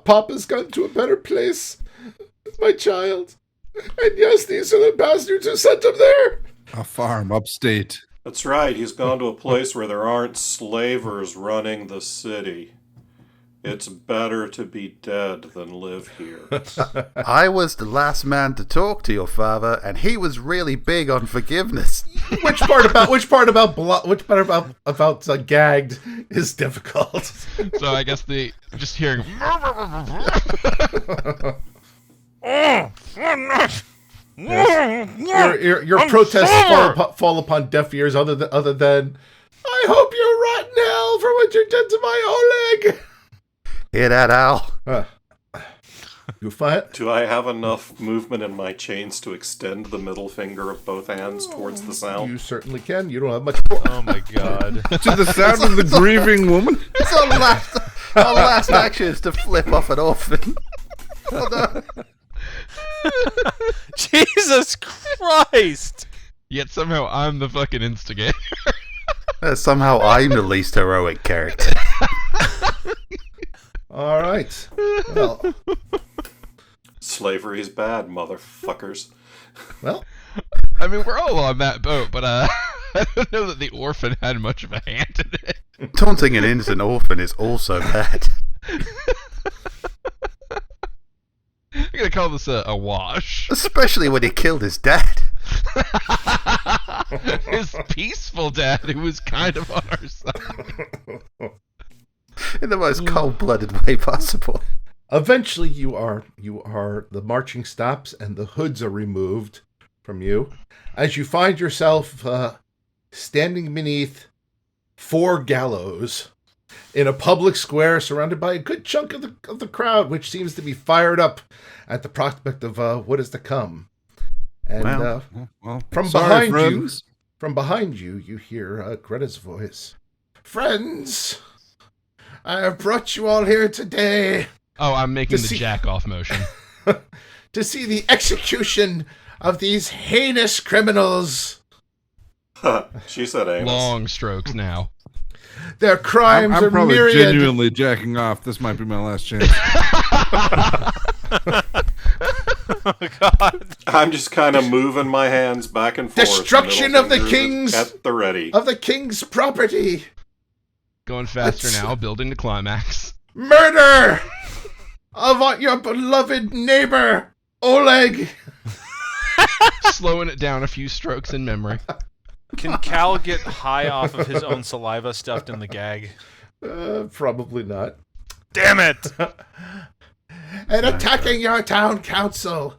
S7: Papa's gone to a better place, my child. And yes, these are the bastards who sent him there.
S5: A farm upstate.
S1: That's right, he's gone to a place where there aren't slavers running the city. It's better to be dead than live here.
S6: I was the last man to talk to your father, and he was really big on forgiveness.
S7: Which part about gagged is difficult?
S4: So I guess just hearing
S7: your protests fall upon deaf ears. Other than, I hope you're rotten hell for what you did to my Oleg.
S6: Hear that, Al?
S7: You find?
S1: Do I have enough movement in my chains to extend the middle finger of both hands towards the sound?
S7: You certainly can. You don't have much.
S2: Oh my god.
S5: To the sound of the grieving woman?
S6: It's our last action is to flip off an orphan. Oh, no.
S2: Jesus Christ!
S4: Yet somehow I'm the fucking instigator.
S6: Somehow I'm the least heroic character.
S7: All right. Well,
S1: Slavery's bad, motherfuckers.
S7: well.
S4: I mean, we're all on that boat, but I don't know that the orphan had much of a hand in it.
S6: Taunting an innocent orphan is also bad.
S4: I'm gonna call this a wash.
S6: Especially when he killed his dad.
S4: His peaceful dad, who was kind of on our side.
S6: In the most cold-blooded way possible.
S7: Eventually, you are the marching stops and the hoods are removed from you, as you find yourself standing beneath 4 gallows in a public square surrounded by a good chunk of the crowd, which seems to be fired up at the prospect of what is to come. And
S5: Well,
S7: from
S5: sorry,
S7: behind
S5: friends.
S7: from behind you, you hear Greta's voice. Friends, I have brought you all here today
S4: Oh, I'm making
S7: To
S4: the
S7: see-
S4: jack-off motion.
S7: to see the execution of these heinous criminals.
S1: She said Amos.
S4: Long strokes now.
S7: Their crimes
S5: I'm
S7: are
S5: probably
S7: myriad.
S5: genuinely jacking off. This might be my last chance.
S2: Oh God.
S1: I'm just kind of moving my hands back and forth.
S7: Destruction
S1: middle
S7: of the
S1: fingers
S7: kings-
S1: at the ready.
S7: Of the king's property.
S4: Going faster
S7: Let's-
S4: now, building the climax.
S7: Murder of your beloved neighbor, Oleg.
S4: Slowing it down a few strokes in memory.
S2: Can Cal get high off of his own saliva stuffed in the gag?
S7: Probably not.
S2: Damn it!
S7: And attacking your town council.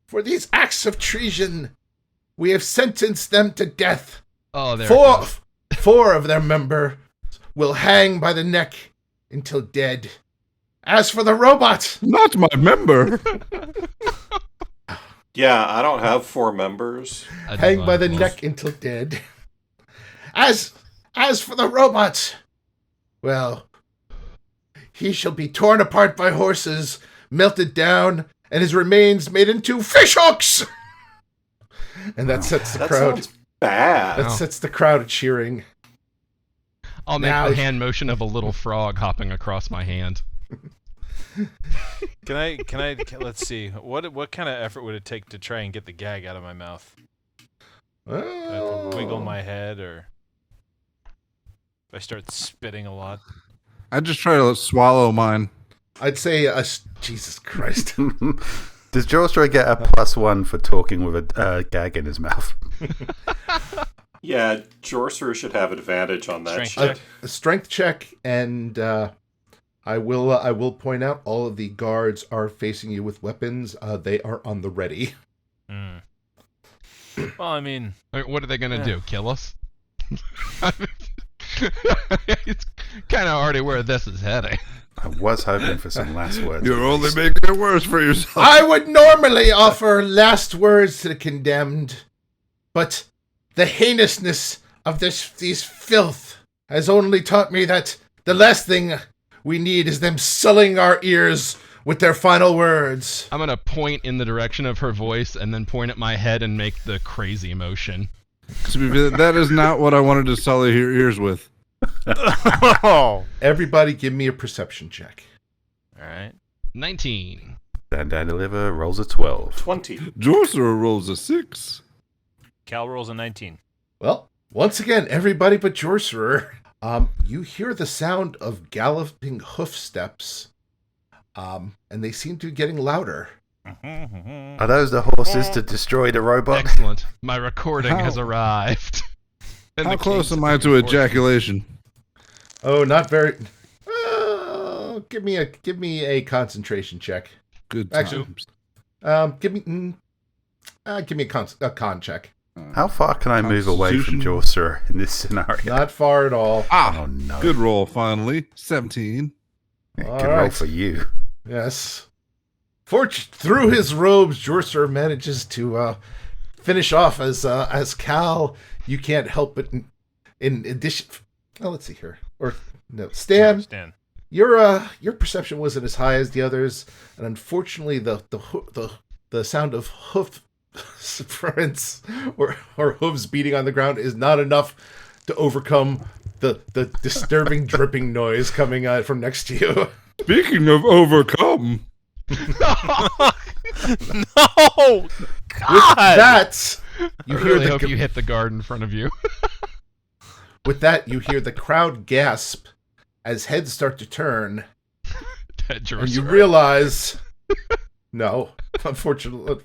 S7: For these acts of treason, we have sentenced them to death.
S4: Oh, there it goes.
S7: Four of their members will hang by the neck until dead. As for the robot,
S5: Not my member.
S1: Yeah, I don't have 4 members.
S4: I
S7: hang
S4: do
S7: by the
S4: love
S7: neck until dead. As for the robot, well, he shall be torn apart by horses, melted down, and his remains made into fish hooks. And that sets the
S1: That
S7: crowd.
S1: sounds bad.
S7: That sets the crowd cheering.
S4: I'll make
S7: Now-
S4: the hand motion of a little frog hopping across my hand.
S2: Can I? Let's see. What kind of effort would it take to try and get the gag out of my mouth? Do I have to wiggle my head, or if I start spitting a lot?
S5: I just try to swallow mine.
S7: I'd say, Jesus Christ.
S6: Does Jorcerer get a +1 for talking with a gag in his mouth?
S1: Yeah, Jorcerer should have advantage on that
S2: Strength
S1: shit.
S2: check.
S7: A strength check, and I will point out all of the guards are facing you with weapons. They are on the ready.
S2: Mm. Well, I mean,
S4: What are they gonna
S2: Yeah.
S4: do? Kill us? It's kind of already where this is heading.
S6: I was hoping for some last words.
S5: You're
S6: at
S5: only
S6: least.
S5: making it worse for yourself.
S7: I would normally offer last words to the condemned, but the heinousness of these filth has only taught me that the last thing we need is them sullying our ears with their final words.
S4: I'm gonna point in the direction of her voice and then point at my head and make the crazy motion.
S5: That is not what I wanted to sully your ears with.
S2: oh,
S7: Everybody give me a perception check.
S2: all right.
S4: 19.
S6: Dan Deliver rolls a 12.
S1: 20.
S5: Jorcerer rolls a 6.
S2: Cal rolls a 19.
S7: Well, once again, everybody but Jorcerer, you hear the sound of galloping hoof steps, and they seem to be getting louder.
S6: Are those the horses to destroy the robot?
S4: Excellent. My recording has
S5: How-
S4: arrived. And
S5: How
S4: the
S5: close
S4: kings
S5: am
S4: have
S5: I
S4: been
S5: to
S4: enforced.
S5: ejaculation?
S7: Oh, not very. Give me a concentration check.
S5: Good
S7: Actually-
S5: times.
S7: Give me a con check.
S6: How far can I move away from
S5: Constitution.
S6: Jorcerer in this scenario?
S7: Not far at all.
S6: Oh no.
S5: Good roll, finally. 17.
S6: Good
S7: All
S6: roll
S7: right.
S6: for you.
S7: Yes. Through his robes, Jorcerer manages to finish off as Cal. You can't help but, in addition. Oh, let's see here. Or no, Stan.
S2: Stan.
S7: Your perception wasn't as high as the others, and unfortunately, the sound of hoof prints or hooves beating on the ground is not enough to overcome the disturbing dripping noise coming from next to you.
S5: Speaking of overcome,
S2: No!
S7: With that, you
S4: I
S7: hear
S4: really
S7: the
S4: hope you hit the guard in front of you.
S7: with that you hear the crowd gasp as heads start to turn, and you
S4: Jorcerer.
S7: realize, no, unfortunately,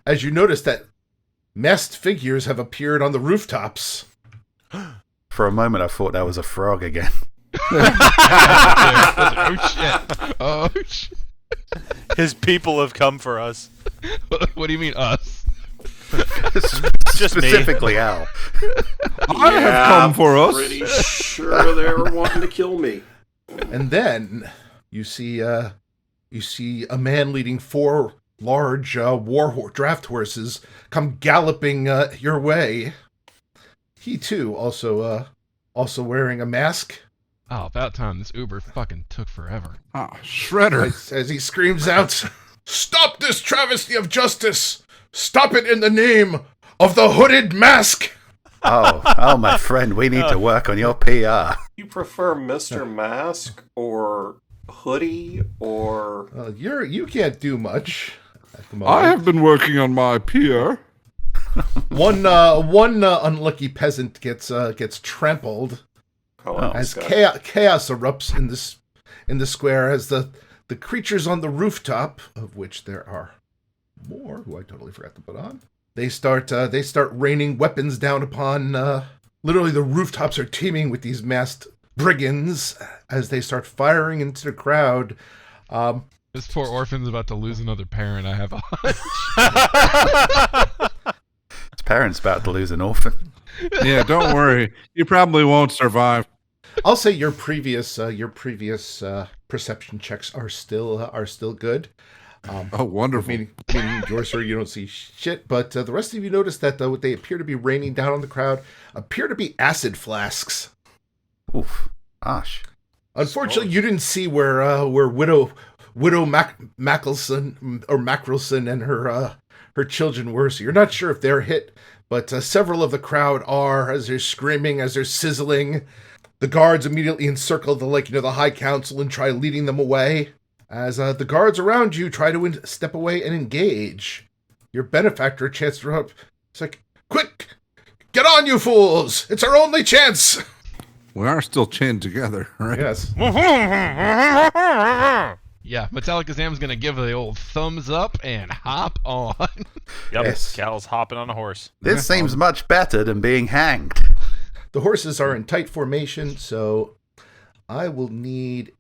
S7: as you notice that masked figures have appeared on the rooftops.
S6: For a moment, I thought that was a frog again.
S4: Oh shit. Oh shit.
S2: His people have come for us.
S4: What do you mean us?
S2: Just me.
S6: Specifically Al.
S5: I have come for us.
S1: Pretty sure they were wanting to kill me.
S7: And then you see a man leading 4 large draft horses come galloping your way. He too also wearing a mask.
S4: Oh, about time. This Uber fucking took forever.
S5: Ah, Shredder.
S7: As he screams out, "Stop this travesty of justice! Stop it in the name of the hooded mask!"
S6: Oh, my friend, we need to work on your PR.
S1: You prefer Mr. Mask or Hoodie or...
S7: You can't do much at the moment.
S5: I have been working on my PR.
S7: One unlucky peasant gets trampled
S1: I like
S7: as
S1: this guy.
S7: chaos erupts in the square as the creatures on the rooftop, of which there are more, who I totally forgot to put on. They start raining weapons down upon. Literally, the rooftops are teeming with these masked brigands as they start firing into the crowd.
S4: This poor orphan's about to lose another parent, I have a hunch.
S6: His parents about to lose an orphan.
S5: Yeah, don't worry. You probably won't survive.
S7: I'll say your previous perception checks are still good.
S5: Oh, wonderful.
S7: Meaning Jorcerer, you don't see shit, but the rest of you notice that what they appear to be raining down on the crowd appear to be acid flasks.
S6: Oof. Gosh.
S7: Unfortunately, you didn't see where Widow Mackelson and her children were, so you're not sure if they're hit, but several of the crowd are, as they're screaming, as they're sizzling. The guards immediately encircle the High Council and try leading them away. As the guards around you try to step away and engage. Your benefactor, Chancellor Up, it's like, "Quick! Get on, you fools! It's our only chance!"
S5: We are still chained together, right?
S7: Yes.
S4: Yeah, Metallicazam's gonna give the old thumbs up and hop on.
S2: Yep,
S7: Yes.
S2: Cal's hopping on a horse.
S6: This seems much better than being hanged.
S7: The horses are in tight formation, so I will need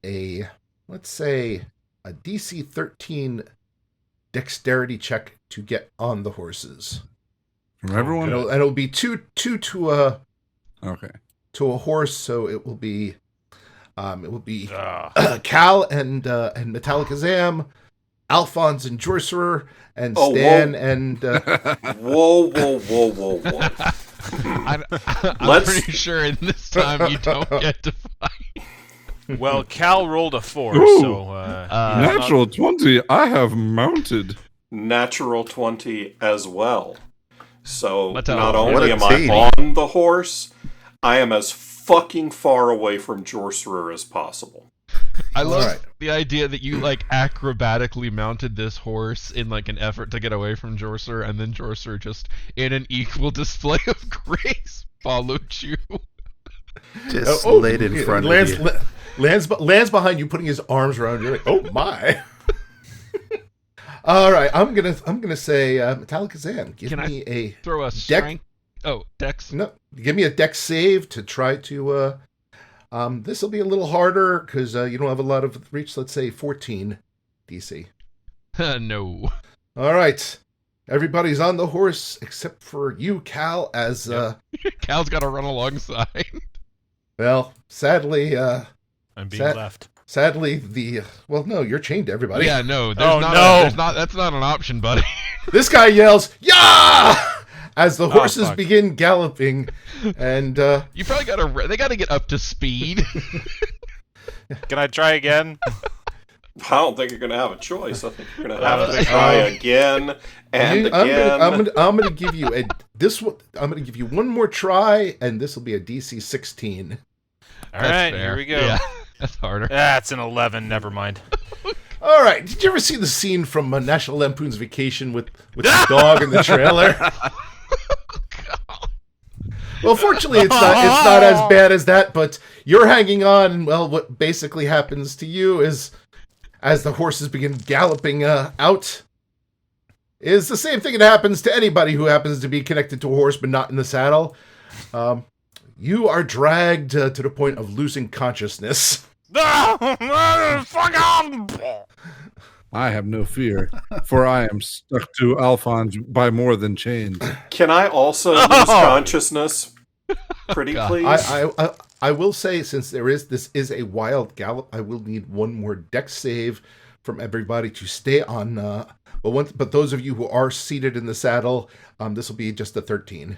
S7: let's say, a DC 13 dexterity check to get on the horses.
S5: From everyone?
S7: And it'll be two to a
S5: Okay.
S7: horse, so it will be
S2: Ugh.
S7: Cal and Metallicazam, Alphonse and Jorcerer, and
S1: Oh,
S7: Stan
S1: whoa.
S7: and
S1: Whoa.
S4: I'm
S1: Let's-
S4: pretty sure in this time you don't get to fight.
S2: Well, Cal rolled a 4,
S5: Ooh.
S2: so...
S5: Natural 20, I have mounted.
S1: Natural 20 as well. So
S4: Mattel.
S1: not
S6: What
S1: only
S6: a
S1: am I
S6: team.
S1: on the horse, I am as fucking far away from Jorcerer as possible.
S4: I love
S7: Alright.
S4: the idea that you acrobatically mounted this horse in an effort to get away from Jorcerer, and then Jorcerer just in an equal display of grace followed you.
S6: Just laid in front of you.
S7: lands behind you, putting his arms around you. Like, oh my! All right, I'm gonna say Metallicazam. Give
S4: Can
S7: me a
S4: Throw a strength. Oh, Dex.
S7: no. Give me a dex save to try to. This will be a little harder because you don't have a lot of reach. Let's say 14 DC.
S4: No.
S7: All right, everybody's on the horse except for you, Cal. As
S4: Cal's got to run alongside.
S7: well, sadly,
S2: I'm being
S7: Sad-
S2: left.
S7: no, you're chained to everybody.
S4: Yeah, no.
S2: Oh, no.
S4: That's not an option, buddy.
S7: This guy yells, "Yeah!" as the horses
S2: fuck.
S7: begin galloping, and
S4: You probably got to. They got to get up to speed.
S2: Can I try again?
S1: I don't think you're going to have a choice. I think you're going to have to
S2: Uh,
S1: try again and again.
S7: I'm gonna give you I'm gonna give you one more try, and this will be a DC 16.
S2: All
S4: That's
S2: right,
S4: fair.
S2: here we go.
S4: Yeah, that's harder.
S2: That's an 11. Never mind.
S7: All right, did you ever see the scene from National Lampoon's Vacation with the dog in the trailer? Well, fortunately, it's not as bad as that, but you're hanging on. And, well, what basically happens to you is, as the horses begin galloping out, is the same thing that happens to anybody who happens to be connected to a horse but not in the saddle. You are dragged to the point of losing consciousness.
S2: Fuck off!
S5: I have no fear, for I am stuck to Alphonse by more than chains.
S1: Can I also lose consciousness? Pretty
S4: God.
S1: please?
S7: I will say, since this is a wild gallop, I will need one more dex save from everybody to stay on. But those of you who are seated in the saddle, this will be just a 13.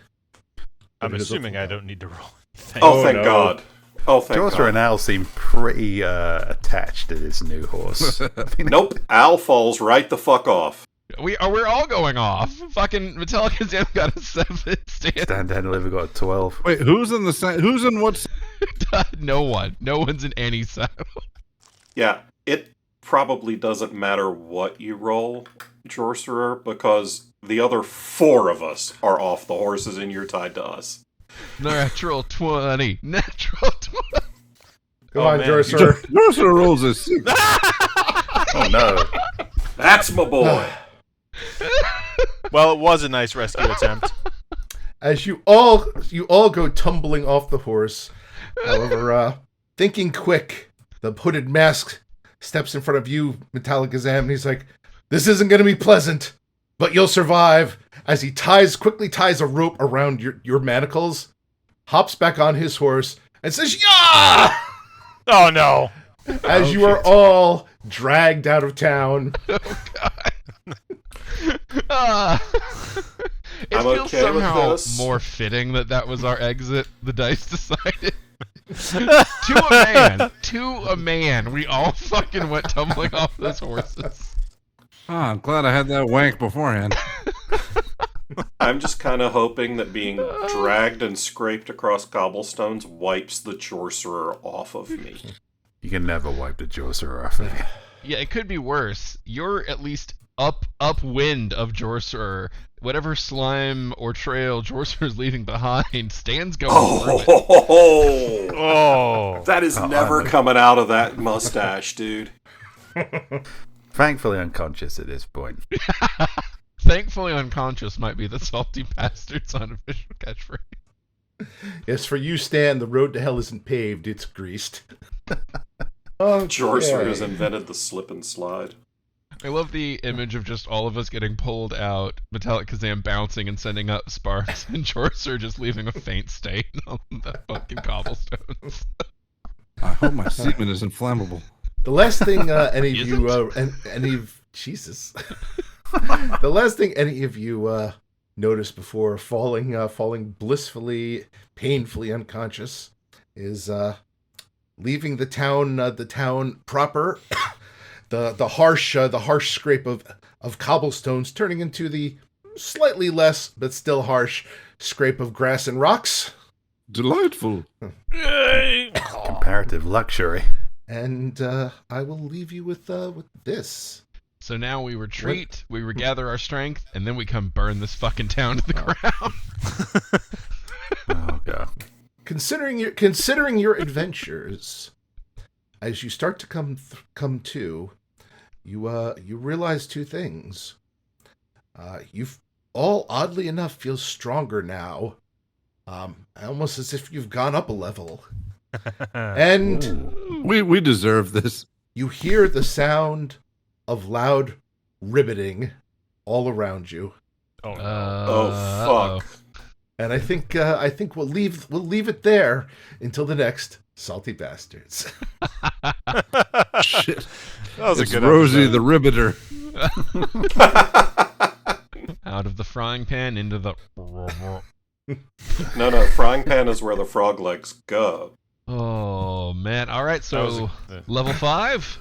S2: I'm
S7: But it is a
S2: assuming
S7: full
S2: I
S7: die.
S2: don't need to roll anything.
S1: Oh, thank
S7: no.
S1: God. Oh, thank
S6: Jorcerer
S1: God.
S6: and Al seem pretty attached to this new horse. I mean,
S1: Nope. Al falls right the fuck off.
S4: We're all going off. Fucking Metallica's got a 7.
S6: Stand down and live got a 12.
S5: Wait, who's in who's in what?
S4: No one's in any saddle.
S1: Yeah, it probably doesn't matter what you roll, Jorcerer, because the other 4 of us are off the horses and you're tied to us.
S4: Natural 20. Natural 20.
S7: Come
S2: Oh,
S7: on,
S2: man.
S7: Jorcerer.
S5: Jorcerer rolls a 6.
S6: Oh no.
S1: That's my boy.
S2: Well, it was a nice rescue attempt.
S7: As you all go tumbling off the horse. However, thinking quick, the hooded mask steps in front of you, Metallicazam, and he's like, "This isn't going to be pleasant, but you'll survive." As he quickly ties a rope around your manacles, hops back on his horse, and says, "Yeah!"
S2: Oh, no.
S7: As you are all dragged out of town.
S4: It
S1: I'm
S4: feels
S1: okay with
S4: somehow
S1: this.
S4: more fitting that was our exit. The dice decided. To a man, we all fucking went tumbling off those horses.
S5: I'm glad I had that wank beforehand.
S1: I'm just kind of hoping that being dragged and scraped across cobblestones wipes the Jorcerer off of me.
S6: You can never wipe the Jorcerer off of you.
S4: Yeah, it could be worse. You're at least upwind of Jorcerer. Whatever slime or trail Jorcerer's leaving behind, Stan's going through it.
S1: Oh,
S2: Oh.
S1: that is never coming out of that mustache, dude.
S6: Thankfully unconscious at this point.
S4: Thankfully, unconscious might be the salty bastard's unofficial catchphrase.
S7: Yes, for you, Stan, the road to hell isn't paved, it's greased. Okay.
S1: Jorcerer has invented the slip and slide.
S4: I love the image of just all of us getting pulled out, Metallic Kazam bouncing and sending up sparks, and Jorcerer just leaving a faint stain on the fucking cobblestones.
S5: I hope my semen is inflammable.
S7: The last thing any of
S4: Isn't?
S7: you, any of Jesus, the last thing any of you notice before falling blissfully, painfully unconscious, is leaving the town proper. The harsh scrape of cobblestones turning into the slightly less but still harsh scrape of grass and rocks.
S5: Delightful.
S6: Comparative luxury.
S7: And I will leave you with this.
S4: So now we retreat, we regather our strength, and then we come burn this fucking town to the ground.
S6: Oh god.
S7: Considering your adventures, as you start to come to, you realize 2 things. You've all, oddly enough, feel stronger now, almost as if you've gone up a level. And
S5: We deserve this.
S7: you hear the sound of loud ribbiting all around you.
S2: Oh, no.
S1: Oh, fuck.
S7: And I think we'll leave it there until the next Salty Bastards.
S5: Shit.
S2: That was
S5: It's
S2: a good
S5: Rosie
S2: episode.
S5: the Ribbitor.
S4: Out of the frying pan into the...
S1: No, frying pan is where the frog legs go.
S4: Oh, man. All right,
S2: That was
S4: so
S2: a-
S4: level 5?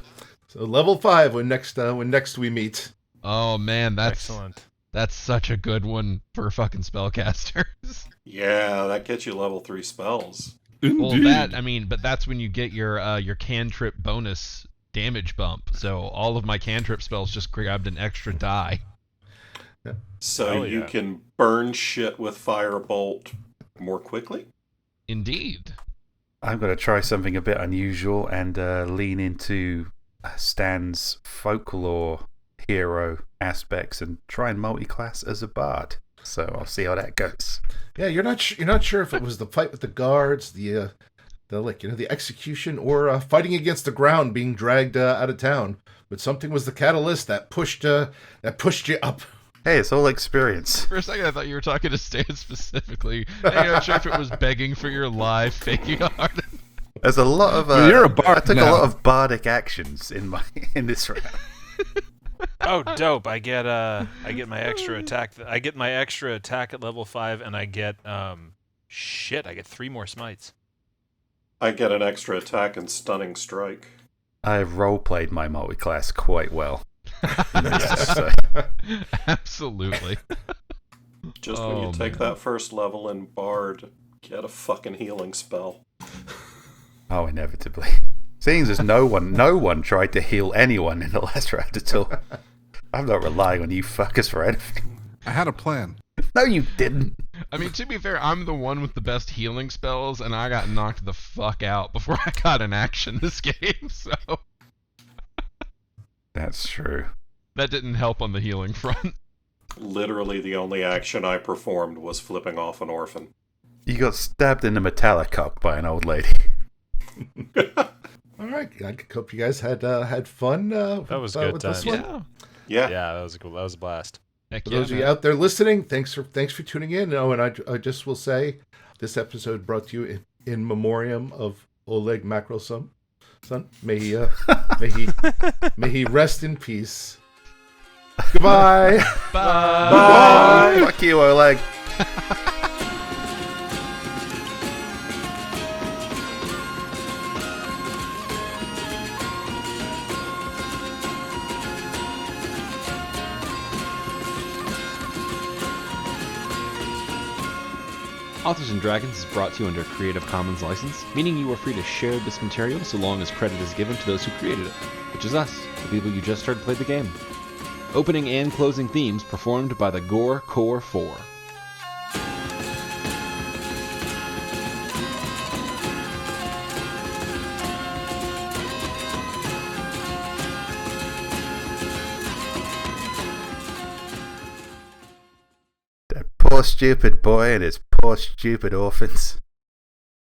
S7: So level 5 when next we meet.
S4: Oh, man,
S2: Excellent.
S4: that's such a good one for fucking spellcasters.
S1: Yeah, that gets you level 3 spells.
S4: Well,
S5: Indeed.
S4: but that's when you get your cantrip bonus damage bump. So all of my cantrip spells just grabbed an extra die.
S1: So
S2: Hell
S1: you
S2: yeah.
S1: can burn shit with firebolt more quickly?
S4: Indeed.
S6: I'm going to try something a bit unusual and lean into Stan's folklore hero aspects and try and multi-class as a bard. So I'll see how that goes.
S7: Yeah, you're not sure if it was the fight with the guards, the the execution or fighting against the ground, being dragged out of town. But something was the catalyst that pushed you up.
S6: Hey, it's all experience.
S4: For a second, I thought you were talking to Stan specifically. Hey, I'm not sure if it was begging for your life, faking a heart.
S6: There's a lot of.
S5: You're a bard
S6: I took
S5: now.
S6: a lot of bardic actions in this round.
S2: Oh, dope! I get my extra attack. I get my extra attack at level 5, and I get I get 3 more smites.
S1: I get an extra attack and stunning strike.
S6: I've role-played my multi-class quite well. So,
S4: Absolutely.
S1: Just when you
S4: Oh,
S1: take
S4: man.
S1: that first level in Bard, get a fucking healing spell.
S6: oh, inevitably. Seeing as no one tried to heal anyone in the last round at all. I'm not relying on you fuckers for anything.
S5: I had a plan.
S6: No, you didn't.
S4: I mean, to be fair, I'm the one with the best healing spells, and I got knocked the fuck out before I got an action this game, so
S6: That's true.
S4: that didn't help on the healing front.
S1: Literally the only action I performed was flipping off an orphan.
S6: You got stabbed in the metallic cock by an old lady.
S7: All right, I hope you guys had fun.
S2: That was good
S7: with this
S2: times.
S7: one.
S1: Yeah.
S2: Yeah, that was cool. That was a blast.
S4: Heck
S7: For
S4: yeah,
S7: those of you
S4: man.
S7: out there listening, thanks for tuning in. Oh, and I just will say, this episode brought to you in memoriam of Oleg Macroson. May he rest in peace. Goodbye.
S4: Bye.
S6: Fuck you, Oleg.
S8: Authors and Dragons is brought to you under a Creative Commons license, meaning you are free to share this material so long as credit is given to those who created it, which is us, the people you just heard play the game. Opening and closing themes performed by the Gore Core 4.
S6: That poor stupid boy and his poor stupid orphans.